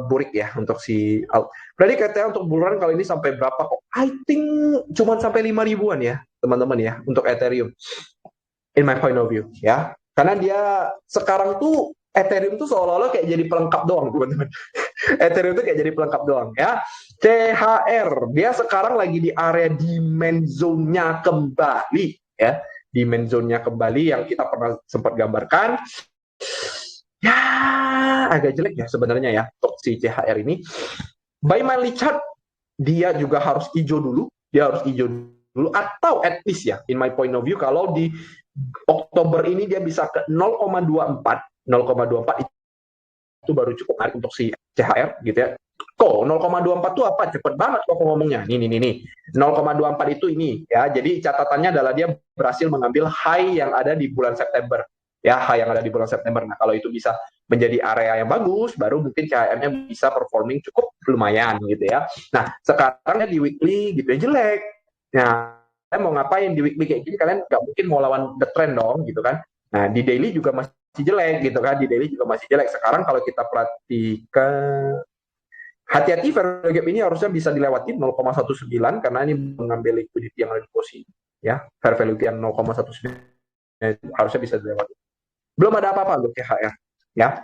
burik ya untuk si out. Berarti katanya untuk bulan kali ini sampai berapa kok? I think cuma sampai 5 ribuan ya, teman-teman ya, untuk Ethereum. In my point of view, ya. Karena dia sekarang tuh Ethereum tuh seolah-olah kayak jadi pelengkap doang, teman-teman. Ethereum tuh kayak jadi pelengkap doang, ya. CHR, dia sekarang lagi di area demand zone-nya kembali, ya. Demand zone-nya kembali yang kita pernah sempat gambarkan. Ya, agak jelek ya sebenarnya ya untuk si CHR ini. By my chart, dia juga harus hijau dulu. Dia harus hijau dulu. Atau at least ya, in my point of view, kalau di Oktober ini dia bisa ke 0,24. 0,24 itu baru cukup menarik untuk si CHR gitu ya. Kok 0,24 itu apa? Cepet banget kok ngomongnya. Nih. 0,24 itu ini ya. Jadi catatannya adalah dia berhasil mengambil high yang ada di bulan September. Ya, high yang ada di bulan September. Nah, kalau itu bisa menjadi area yang bagus, baru mungkin CHR-nya bisa performing cukup lumayan gitu ya. Nah, sekarang di weekly gitu ya jelek. Nah, kalian mau ngapain di weekly kayak gini? Kalian nggak mungkin mau lawan the trend dong gitu kan. Nah, di daily juga masih jelek gitu kan. Di daily juga masih jelek. Sekarang kalau kita perhatikan, hati-hati value gap ini harusnya bisa dilewati 0,19 karena ini mengambil liquidity yang ada di posisi ya. Fair value yang 0,19 harusnya bisa dilewati. Belum ada apa-apa untuk THR ya.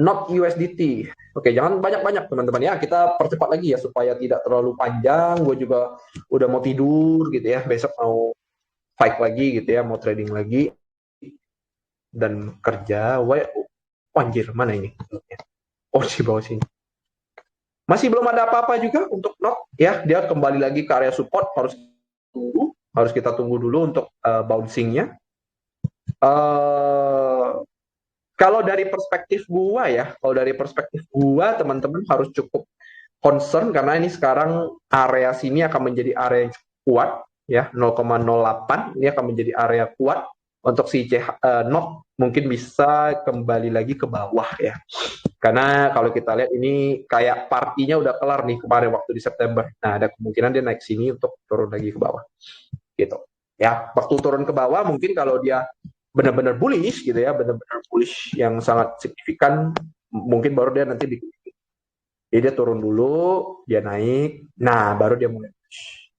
Not USDT. Oke, jangan banyak-banyak teman-teman ya. Kita percepat lagi ya supaya tidak terlalu panjang. Gue juga udah mau tidur gitu ya. Besok mau fight lagi gitu ya, mau trading lagi dan kerja. Anjir, mana ini? Oh, di bawah sini. Masih belum ada apa-apa juga untuk NOT ya. Dia kembali lagi ke area support, harus kita tunggu dulu untuk bouncing-nya. Kalau dari perspektif gua ya, teman-teman harus cukup concern karena ini sekarang area sini akan menjadi area yang kuat ya, 0,08 ini akan menjadi area kuat untuk si NOT mungkin bisa kembali lagi ke bawah ya. Karena kalau kita lihat ini kayak partinya udah kelar nih kemarin waktu di September. Nah, ada kemungkinan dia naik sini untuk turun lagi ke bawah. Gitu. Ya, waktu turun ke bawah mungkin kalau dia benar-benar bullish gitu ya, benar-benar bullish yang sangat signifikan, mungkin baru dia nanti jadi dia turun dulu, dia naik, nah baru dia mulai bullish.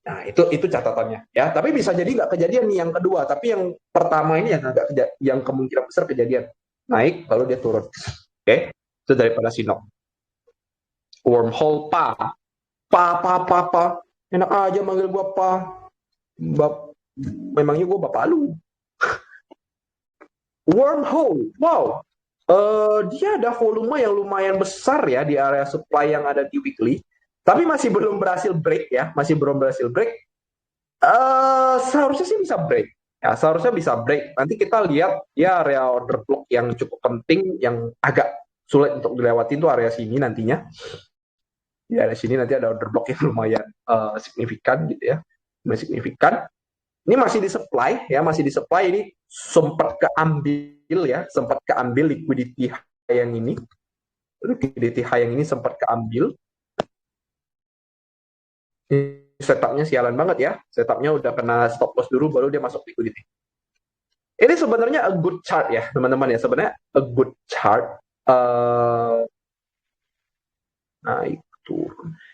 Nah, itu catatannya ya. Tapi bisa jadi nggak kejadian nih yang kedua, tapi yang pertama ini yang kemungkinan besar kejadian. Naik lalu dia turun. Oke. Itu daripada Sinok. Wormhole pa. Enak aja manggil gua pa. Memangnya gua bapak lu. Wormhole. Wow. Dia ada volume yang lumayan besar ya di area supply yang ada di weekly. Tapi masih belum berhasil break ya. Seharusnya sih bisa break. Ya, seharusnya bisa break. Nanti kita lihat ya area order block yang cukup penting, yang agak sulit untuk dilewati itu area sini nantinya. Di area sini nanti ada order block yang lumayan signifikan gitu ya. Lumayan signifikan. Ini masih di supply ya, ini sempat keambil liquidity high yang ini. Liquidity high yang ini sempat keambil. Setupnya sialan banget ya. Setupnya udah kena stop loss dulu baru dia masuk liquidity. Ini sebenarnya a good chart ya teman-teman ya. Sebenarnya a good chart. Nah itu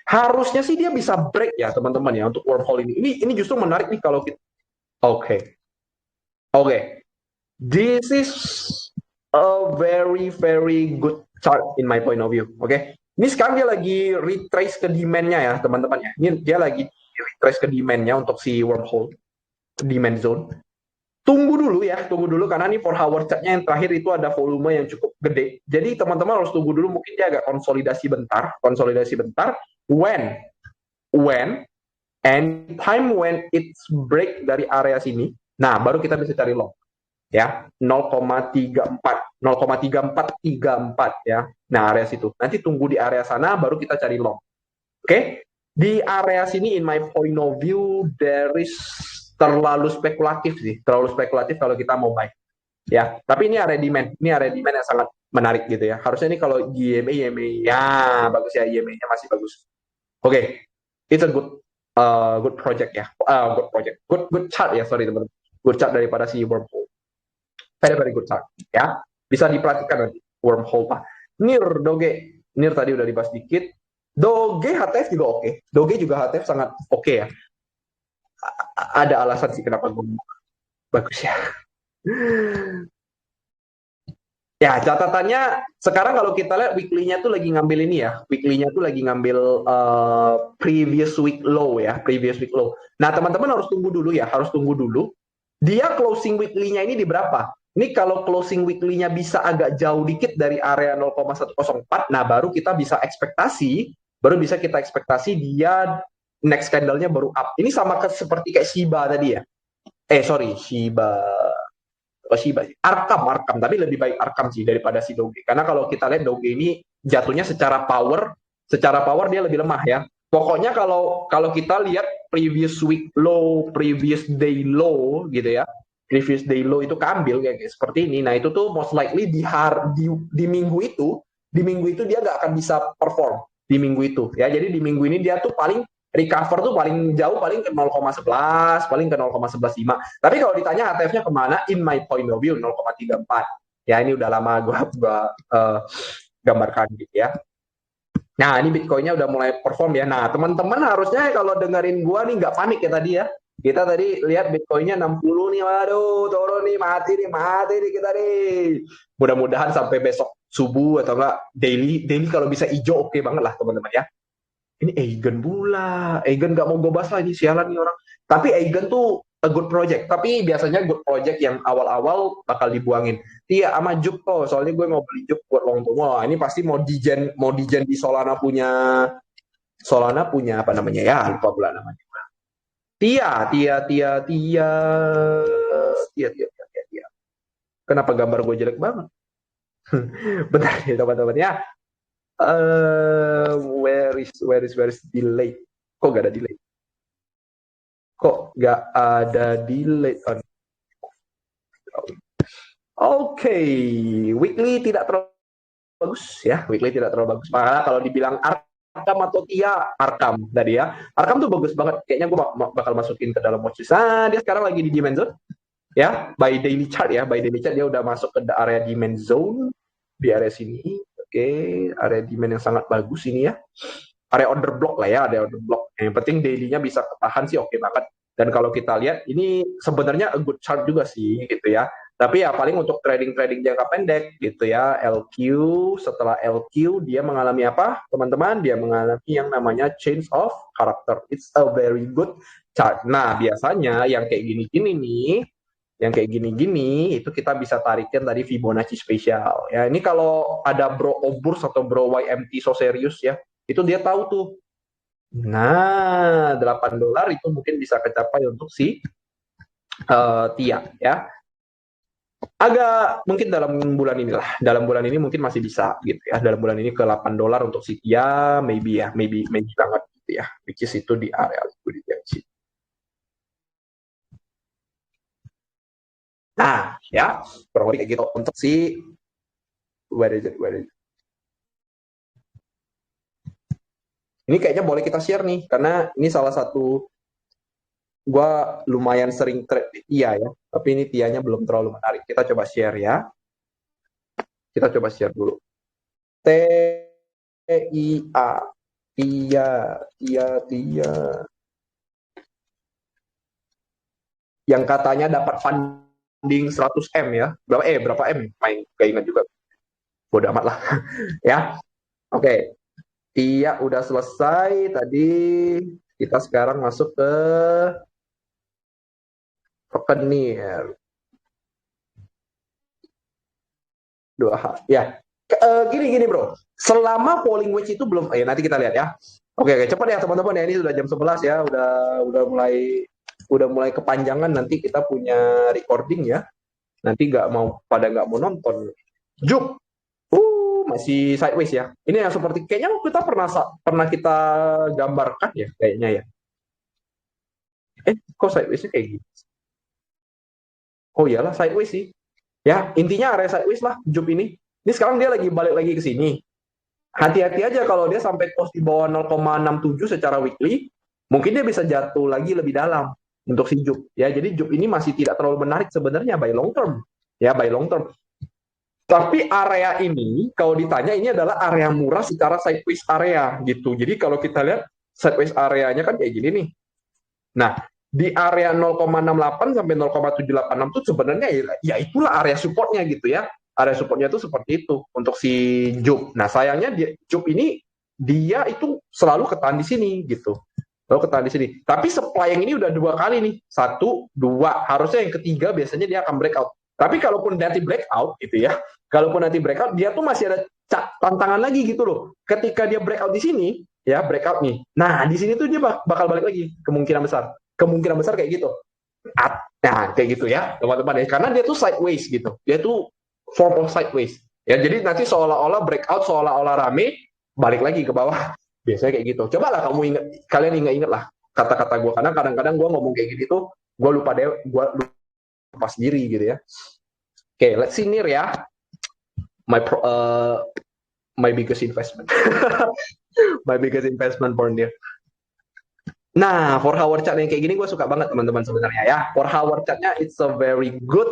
harusnya sih dia bisa break ya teman-teman ya untuk wormhole ini. Ini justru menarik nih kalau kita. Oke. This is a very very good chart in my point of view. Oke. Ini sekarang dia lagi retrace ke demand-nya ya teman-teman ya. Ini dia lagi retrace ke demand-nya untuk si wormhole demand zone. Tunggu dulu karena ini 4 hour chart-nya yang terakhir itu ada volume yang cukup gede. Jadi teman-teman harus tunggu dulu, mungkin dia agak konsolidasi bentar. When and time when it's break dari area sini, nah baru kita bisa cari long. Ya, 0,34 ya. Nah, area situ. Nanti tunggu di area sana baru kita cari long. Oke? Di area sini in my point of view there is terlalu spekulatif kalau kita mau buy. ya. Tapi ini area demand yang sangat menarik gitu ya. Harusnya ini kalau IMA ya bagus ya, IMA-nya masih bagus. Oke, okay. It's a good project ya. Good chart ya, sorry teman-teman. Good chart daripada si wormhole. Very very good chart ya. Bisa diperhatikan nanti wormhole pak. Nir tadi udah dibahas dikit. Doge HTF juga oke. Doge juga HTF sangat oke ya. Ada alasan sih kenapa gue bagus ya. Ya, catatannya sekarang kalau kita lihat weekly-nya tuh lagi ngambil ini ya. Weekly-nya tuh lagi ngambil previous week low ya, previous week low. Nah, teman-teman harus tunggu dulu ya, harus tunggu dulu. Dia closing weekly-nya ini di berapa? Ini kalau closing weekly-nya bisa agak jauh dikit dari area 0,104, nah baru kita bisa ekspektasi dia next candle-nya baru up. Ini sama seperti kayak Shiba tadi ya. Sorry, Shiba, Arkam, tapi lebih baik Arkam sih daripada si Doge. Karena kalau kita lihat Doge ini jatuhnya secara power dia lebih lemah ya. Pokoknya kalau kita lihat previous week low, previous day low gitu ya. Previous day low itu keambil kayak seperti ini. Nah, itu tuh most likely di minggu itu dia nggak akan bisa perform di minggu itu ya. Jadi di minggu ini dia tuh paling recover tuh paling jauh paling ke 0,11, paling ke 0,115. Tapi kalau ditanya HTF-nya kemana, in my point of view 0,34. Ya ini udah lama gua gambarkan gitu ya. Nah ini Bitcoin-nya udah mulai perform ya. Nah teman-teman harusnya kalau dengerin gua nih nggak panik ya tadi ya. Kita tadi lihat Bitcoin-nya 60 nih, waduh turun nih, mati nih kita nih. Mudah-mudahan sampai besok subuh atau enggak daily kalau bisa hijau oke banget lah teman-teman ya. Ini Eigen pula. Eigen nggak mau gue bahas lagi, sialan nih orang. Tapi Eigen tuh a good project. Tapi biasanya good project yang awal-awal bakal dibuangin. Iya, sama Juk tuh. Soalnya gue mau beli Juk buat long term. Wah, ini pasti mau dijen di Solana punya apa namanya ya? Lupa pula namanya. Tia, Tia, Tia, Tia, Tia, Tia, Tia, Tia, Tia. Kenapa gambar gue jelek banget? Bentar ya teman-teman ya. Where is delay? Kok gak ada delay? Oke, weekly tidak terlalu bagus ya. Weekly tidak terlalu bagus. Malah kalau dibilang Arkam atau Tia, Arkam tadi ya. Arkam tuh bagus banget. Kayaknya gue bakal masukin ke dalam watchlist. Nah, dia sekarang lagi di demand zone ya. By daily chart ya. By daily chart dia udah masuk ke area demand zone di area sini. Oke, area demand yang sangat bagus ini ya. Area order block lah ya, ada order block. Yang penting daily-nya bisa ketahan sih oke banget. Dan kalau kita lihat ini sebenarnya a good chart juga sih gitu ya. Tapi ya paling untuk trading jangka pendek gitu ya. LQ, setelah LQ dia mengalami apa? Teman-teman, dia mengalami yang namanya change of character. It's a very good chart. Nah, biasanya yang kayak gini-gini nih, yang kayak gini-gini itu kita bisa tarikin tadi Fibonacci spesial ya. Ini kalau ada bro Oburs atau bro YMT so serius ya, itu dia tahu tuh. Nah, $8 itu mungkin bisa kecapai untuk si Tia ya. Agak mungkin dalam bulan inilah. Dalam bulan ini mungkin masih bisa gitu ya. Dalam bulan ini ke $8 untuk si Tia, maybe ya, maybe banget gitu ya. Which is itu di area liquidity. Nah, ya, kurang lebih kayak gitu untuk si where is it? Ini kayaknya boleh kita share nih, karena ini salah satu gue lumayan sering trade di Tia ya, tapi ini Tianya belum terlalu menarik. Kita coba share ya. Kita coba share dulu. TIA, Tia. Yang katanya dapat funding 100 M ya. Berapa M? Main gak ingat juga. Bodoh amat lah. Ya. Oke. Tia udah selesai tadi. Kita sekarang masuk ke Rekenir. Ya. Gini bro. Selama polling wedge itu belum, nanti kita lihat ya. Oke, cepat ya teman-teman ya. Ini sudah jam 11 ya. Udah mulai kepanjangan, nanti kita punya recording ya. Nanti nggak mau nonton. Juk. Masih sideways ya. Ini yang seperti kayaknya kita pernah kita gambarkan ya kayaknya ya. Kok sidewaysnya kayak gitu? Oh iyalah sideways sih. Ya, intinya area sideways lah Jup ini. Ini sekarang dia lagi balik lagi ke sini. Hati-hati aja kalau dia sampai close di bawah 0,67 secara weekly, mungkin dia bisa jatuh lagi lebih dalam untuk si Jup. Ya, jadi Jup ini masih tidak terlalu menarik sebenarnya by long term. Ya, by long term. Tapi area ini, kalau ditanya ini adalah area murah secara sideways area gitu. Jadi kalau kita lihat sideways areanya kan kayak gini nih. Nah, di area 0,68 sampai 0,786 itu sebenarnya ya itulah area supportnya gitu ya. Area supportnya itu seperti itu untuk si Jup. Nah, sayangnya Jup ini dia itu selalu ketahan di sini gitu. Selalu ketahan di sini. Tapi supply yang ini udah dua kali nih. Satu, dua. Harusnya yang ketiga biasanya dia akan breakout. Tapi kalaupun nanti breakout gitu ya, kalaupun nanti breakout, dia tuh masih ada tantangan lagi gitu loh. Ketika dia breakout di sini, ya breakout nih. Nah, di sini tuh dia bakal balik lagi kemungkinan besar. Kemungkinan besar kayak gitu. Nah, kayak gitu ya, teman-teman ya. Karena dia tuh sideways gitu. Dia tuh form of sideways. Ya, jadi nanti seolah-olah breakout, seolah-olah rame, balik lagi ke bawah. Biasanya kayak gitu. Cobalah kamu ingat, kalian ingat-ingat lah kata-kata gue. Karena kadang-kadang gue ngomong kayak gitu tuh, gue lupa sendiri gitu ya. Oke, let's see NIR ya. My biggest investment. My biggest investment for NIR. Nah, for hour chart yang kayak gini gue suka banget teman-teman sebenarnya ya. For hour chartnya it's a very good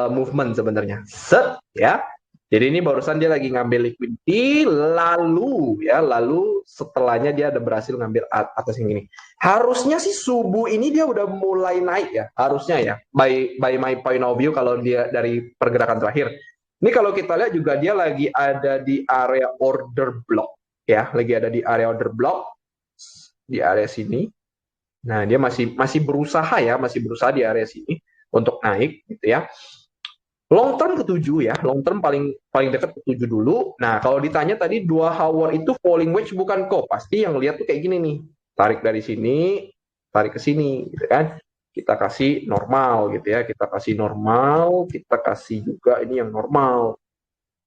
movement sebenarnya. Set ya. Jadi ini barusan dia lagi ngambil liquidity, lalu setelahnya dia ada berhasil ngambil atas yang ini. Harusnya sih subuh ini dia udah mulai naik ya, harusnya ya. By my point of view kalau dia dari pergerakan terakhir. Ini kalau kita lihat juga dia lagi ada di area order block ya, lagi ada di area order block di area sini. Nah, dia masih berusaha ya, masih berusaha di area sini untuk naik gitu ya. Long term ke-7 ya, long term paling dekat ke-7 dulu. Nah, kalau ditanya tadi 2 hour itu falling wedge bukan kok. Pasti yang lihat tuh kayak gini nih. Tarik dari sini, tarik ke sini gitu kan. Kita kasih normal gitu ya. Kita kasih normal, kita kasih juga ini yang normal.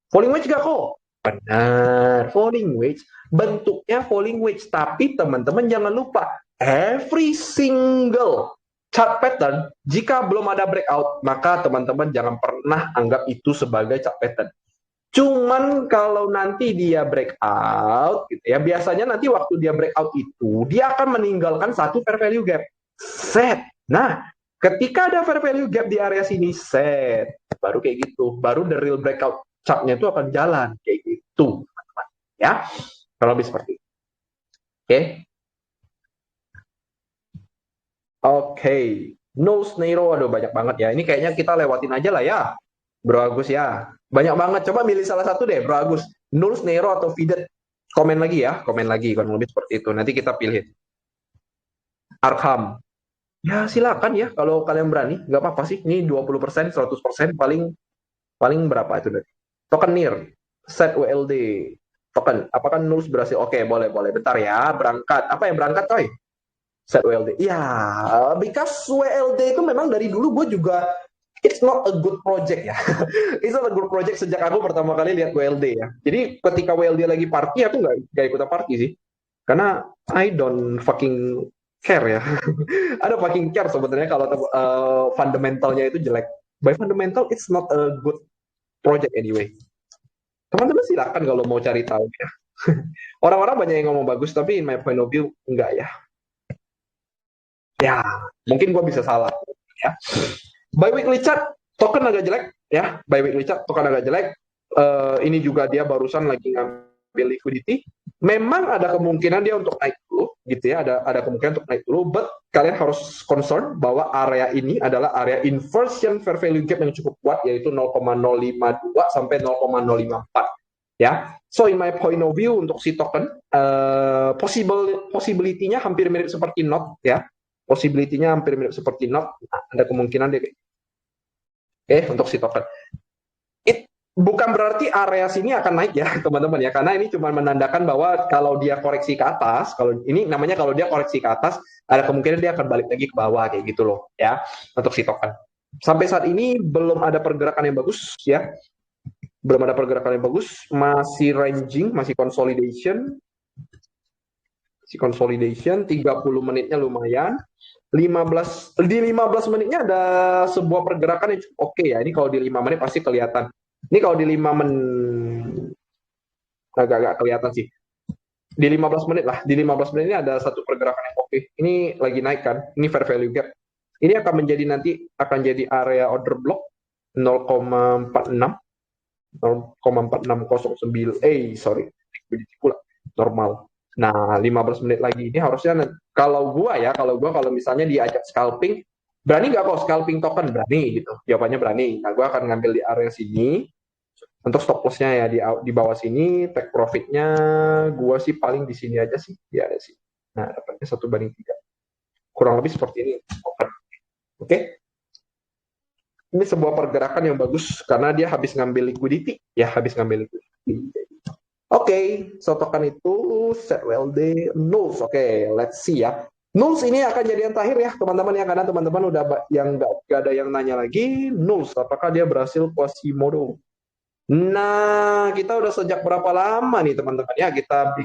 Falling wedge gak kok? Benar, falling wedge. Bentuknya falling wedge, tapi teman-teman jangan lupa every single chart pattern, jika belum ada breakout, maka teman-teman jangan pernah anggap itu sebagai chart pattern. Cuman kalau nanti dia breakout, gitu ya, biasanya nanti waktu dia breakout itu, dia akan meninggalkan satu fair value gap. Set. Nah, ketika ada fair value gap di area sini, set. Baru kayak gitu. Baru the real breakout chartnya itu akan jalan. Kayak gitu. Ya, kalau lebih seperti itu. Oke. Oke, Nose Nero, aduh banyak banget ya. Ini kayaknya kita lewatin aja lah ya, Bro Agus ya. Banyak banget, coba milih salah satu deh, Bro Agus. Nose Nero atau Videt? Komen lagi ya, komen lagi, kurang lebih seperti itu. Nanti kita pilih. Arkham. Ya silakan ya, kalau kalian berani. Nggak apa-apa sih, ini 20%, 100%, paling paling berapa itu nanti. Token NIR, set WLD, token. Apakah Nose berhasil? Oke, boleh, boleh. Bentar ya, berangkat. Apa yang berangkat, coy? Set WLD. Ya, because WLD itu memang dari dulu gue juga it's not a good project ya. It's not a good project sejak aku pertama kali lihat WLD ya. Jadi ketika WLD lagi party aku nggak ikutan party sih. Karena I don't fucking care ya. Ada fucking care sebenarnya kalau fundamentalnya itu jelek. By fundamental it's not a good project anyway. Teman-teman silakan kalau mau cari tahu ya. Orang-orang banyak yang ngomong bagus tapi in my point of view enggak ya. Ya, mungkin gue bisa salah. Ya. By weekly chart, token agak jelek. Ya, by weekly chart, token agak jelek. Ini juga dia barusan lagi ngambil liquidity. Memang ada kemungkinan dia untuk naik dulu, gitu ya. Ada kemungkinan untuk naik dulu. But kalian harus concern bahwa area ini adalah area inversion fair value gap yang cukup kuat, yaitu 0,052 sampai 0,054. Ya, so in my point of view untuk si token, possibility-nya hampir mirip seperti NOT ya. Possibility-nya hampir mirip seperti NOT, ada kemungkinan deh. Untuk si token. Bukan berarti area sini akan naik ya teman-teman ya, karena ini cuma menandakan bahwa kalau dia koreksi ke atas, kalau ini namanya kalau dia koreksi ke atas, ada kemungkinan dia akan balik lagi ke bawah kayak gitu loh ya untuk si token. Sampai saat ini belum ada pergerakan yang bagus ya, belum ada pergerakan yang bagus, masih ranging, masih consolidation. Si consolidation 30 menitnya lumayan. di 15 menitnya ada sebuah pergerakan yang cukup oke ya. Ini kalau di 5 menit pasti kelihatan. Ini kalau di 5 menit agak-agak kelihatan sih. Di 15 menit lah, di 15 menit ini ada satu pergerakan yang oke. Ini lagi naik kan, ini fair value gap. Ini akan menjadi nanti akan jadi area order block 0,46 0,4609 sorry, liquidity pula normal. Nah, 15 menit lagi ini harusnya kalau gua misalnya diajak scalping, berani nggak kok scalping token? Berani gitu. Jawabannya berani. Nah, gua akan ngambil di area sini. Untuk stop loss-nya ya di bawah sini, take profit-nya gua sih paling di sini aja sih, di area sini. Nah, dapatnya 1/3. Kurang lebih seperti ini. Oke. Okay? Ini sebuah pergerakan yang bagus karena dia habis ngambil liquidity, ya habis ngambil liquidity. Oke, so token itu set WLD nulls. Oke, let's see ya. Nulls ini akan jadi yang terakhir ya teman-teman ya, karena teman-teman udah yang nggak ada yang nanya lagi. Nulls, apakah dia berhasil Quasimodo? Nah, kita udah sejak berapa lama nih teman-teman ya kita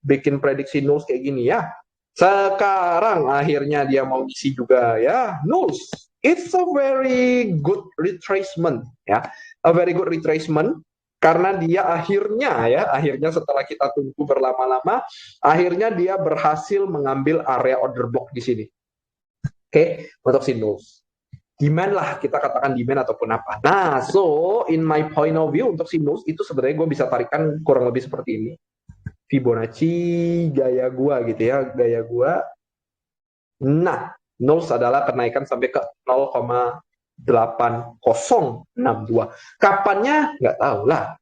bikin prediksi nulls kayak gini ya. Sekarang akhirnya dia mau isi juga ya. Nulls, it's a very good retracement ya. A very good retracement karena dia akhirnya setelah kita tunggu berlama-lama, akhirnya dia berhasil mengambil area order block di sini. Oke, untuk si nulls. Demand lah, kita katakan demand ataupun apa. Nah, so in my point of view untuk si nulls itu sebenarnya gue bisa tarikan kurang lebih seperti ini. Fibonacci gaya gua gitu ya, gaya gua. Nah, nulls adalah kenaikan sampai ke 0,8062. Kapannya nggak tahu lah.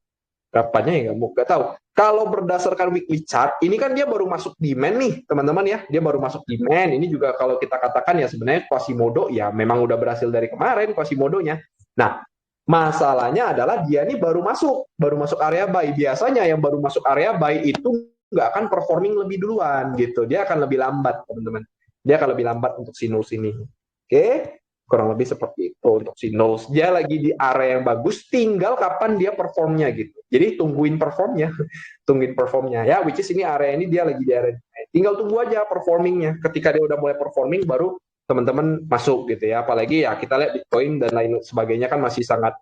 Kapannya ya nggak tahu. Kalau berdasarkan weekly chart, ini kan dia baru masuk demand nih, teman-teman ya. Dia baru masuk demand. Ini juga kalau kita katakan ya sebenarnya Quasimodo ya memang udah berhasil dari kemarin Quasimodonya. Nah, masalahnya adalah dia ini baru masuk area buy. Biasanya yang baru masuk area buy itu nggak akan performing lebih duluan gitu. Dia akan lebih lambat, teman-teman. Dia akan lebih lambat untuk si nulls ini. Oke? Kurang lebih seperti itu untuk si nulls. Dia lagi di area yang bagus, tinggal kapan dia performnya gitu. Jadi tungguin performnya, tungguin performnya ya. Which is ini area ini dia lagi di area. Tinggal tunggu aja performingnya. Ketika dia udah mulai performing, baru teman-teman masuk gitu ya. Apalagi ya kita lihat Bitcoin dan lain sebagainya kan masih sangat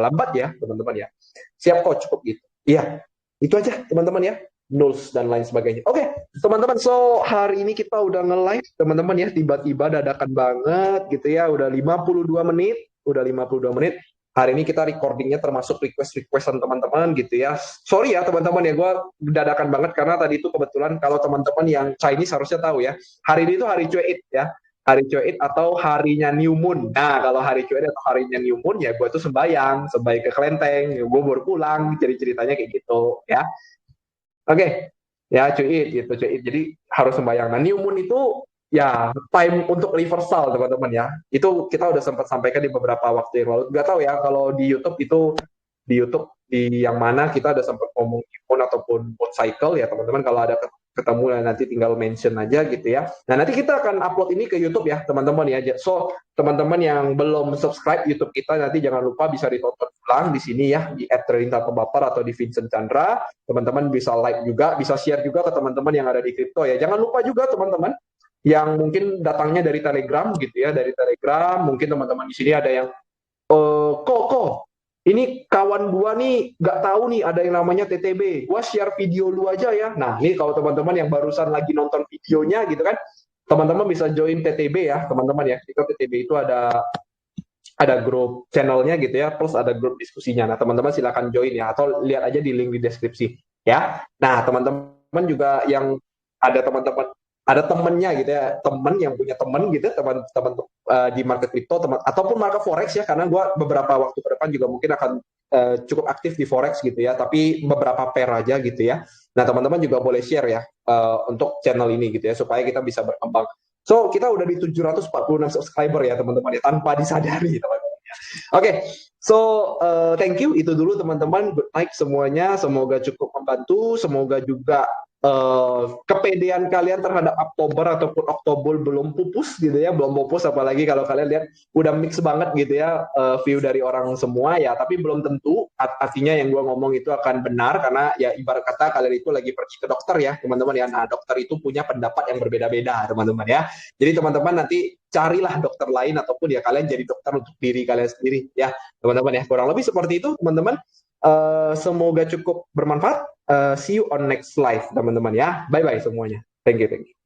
lambat ya teman-teman ya. Siap kok cukup gitu. Iya, itu aja teman-teman ya. Nulls dan lain sebagainya. Oke, teman-teman, so hari ini kita udah nge-live, teman-teman ya, tiba-tiba dadakan banget gitu ya, udah 52 menit, Hari ini kita recordingnya termasuk request-requestan teman-teman gitu ya. Sorry ya teman-teman ya, gue dadakan banget karena tadi itu kebetulan kalau teman-teman yang Chinese harusnya tahu ya, hari ini itu hari Cueit ya, hari Cueit atau harinya New Moon. Nah, kalau hari Cueit atau harinya New Moon ya gue tuh sembahyang ke kelenteng, gue baru pulang, jadi ceritanya kayak gitu ya. Oke, ya cuit gitu cuit. Jadi harus sembahyang. Nah, new moon itu ya time untuk reversal teman-teman ya. Itu kita udah sempat sampaikan di beberapa waktu yang lalu. Gak tahu ya kalau di YouTube itu di yang mana kita ada sempat ngomong moon ataupun moon cycle ya teman-teman. Kalau ada ketemu nanti tinggal mention aja gitu ya. Nah nanti kita akan upload ini ke YouTube ya teman-teman ya. So teman-teman yang belum subscribe YouTube kita nanti jangan lupa bisa ditonton ulang di sini ya di @trading_tanpa_baper atau di Vincent Chandra. Teman-teman bisa like juga, bisa share juga ke teman-teman yang ada di kripto ya. Jangan lupa juga teman-teman yang mungkin datangnya dari Telegram gitu ya, dari Telegram. Mungkin teman-teman di sini ada yang kok ini kawan gua nih nggak tahu nih ada yang namanya TTB. Gua share video lu aja ya. Nah, ini kalau teman-teman yang barusan lagi nonton videonya gitu kan, teman-teman bisa join TTB ya, teman-teman ya. Kita TTB itu ada grup channelnya gitu ya, plus ada grup diskusinya. Nah, teman-teman silakan join ya atau lihat aja di link di deskripsi ya. Nah, teman-teman juga yang ada teman-teman ada temennya gitu ya, temen yang punya temen gitu, teman-teman di market crypto ataupun market forex ya, karena gue beberapa waktu ke depan juga mungkin akan cukup aktif di forex gitu ya, tapi beberapa pair aja gitu ya. Nah teman-teman juga boleh share ya untuk channel ini gitu ya, supaya kita bisa berkembang. So kita udah di 746 subscriber ya teman-teman ya, tanpa disadari teman-teman. Oke, so thank you, itu dulu teman-teman. Good night semuanya, semoga cukup membantu, semoga juga kepedean kalian terhadap Oktober ataupun Oktober belum pupus gitu ya, belum pupus, apalagi kalau kalian lihat udah mix banget gitu ya, view dari orang semua ya, tapi belum tentu artinya yang gue ngomong itu akan benar, karena ya ibarat kata kalian itu lagi pergi ke dokter ya teman-teman ya. Nah, dokter itu punya pendapat yang berbeda-beda teman-teman ya. Jadi teman-teman nanti carilah dokter lain, ataupun ya kalian jadi dokter untuk diri kalian sendiri ya teman-teman ya. Kurang lebih seperti itu teman-teman. Semoga cukup bermanfaat. See you on next live teman-teman ya. Bye bye semuanya. Thank you. Thank you.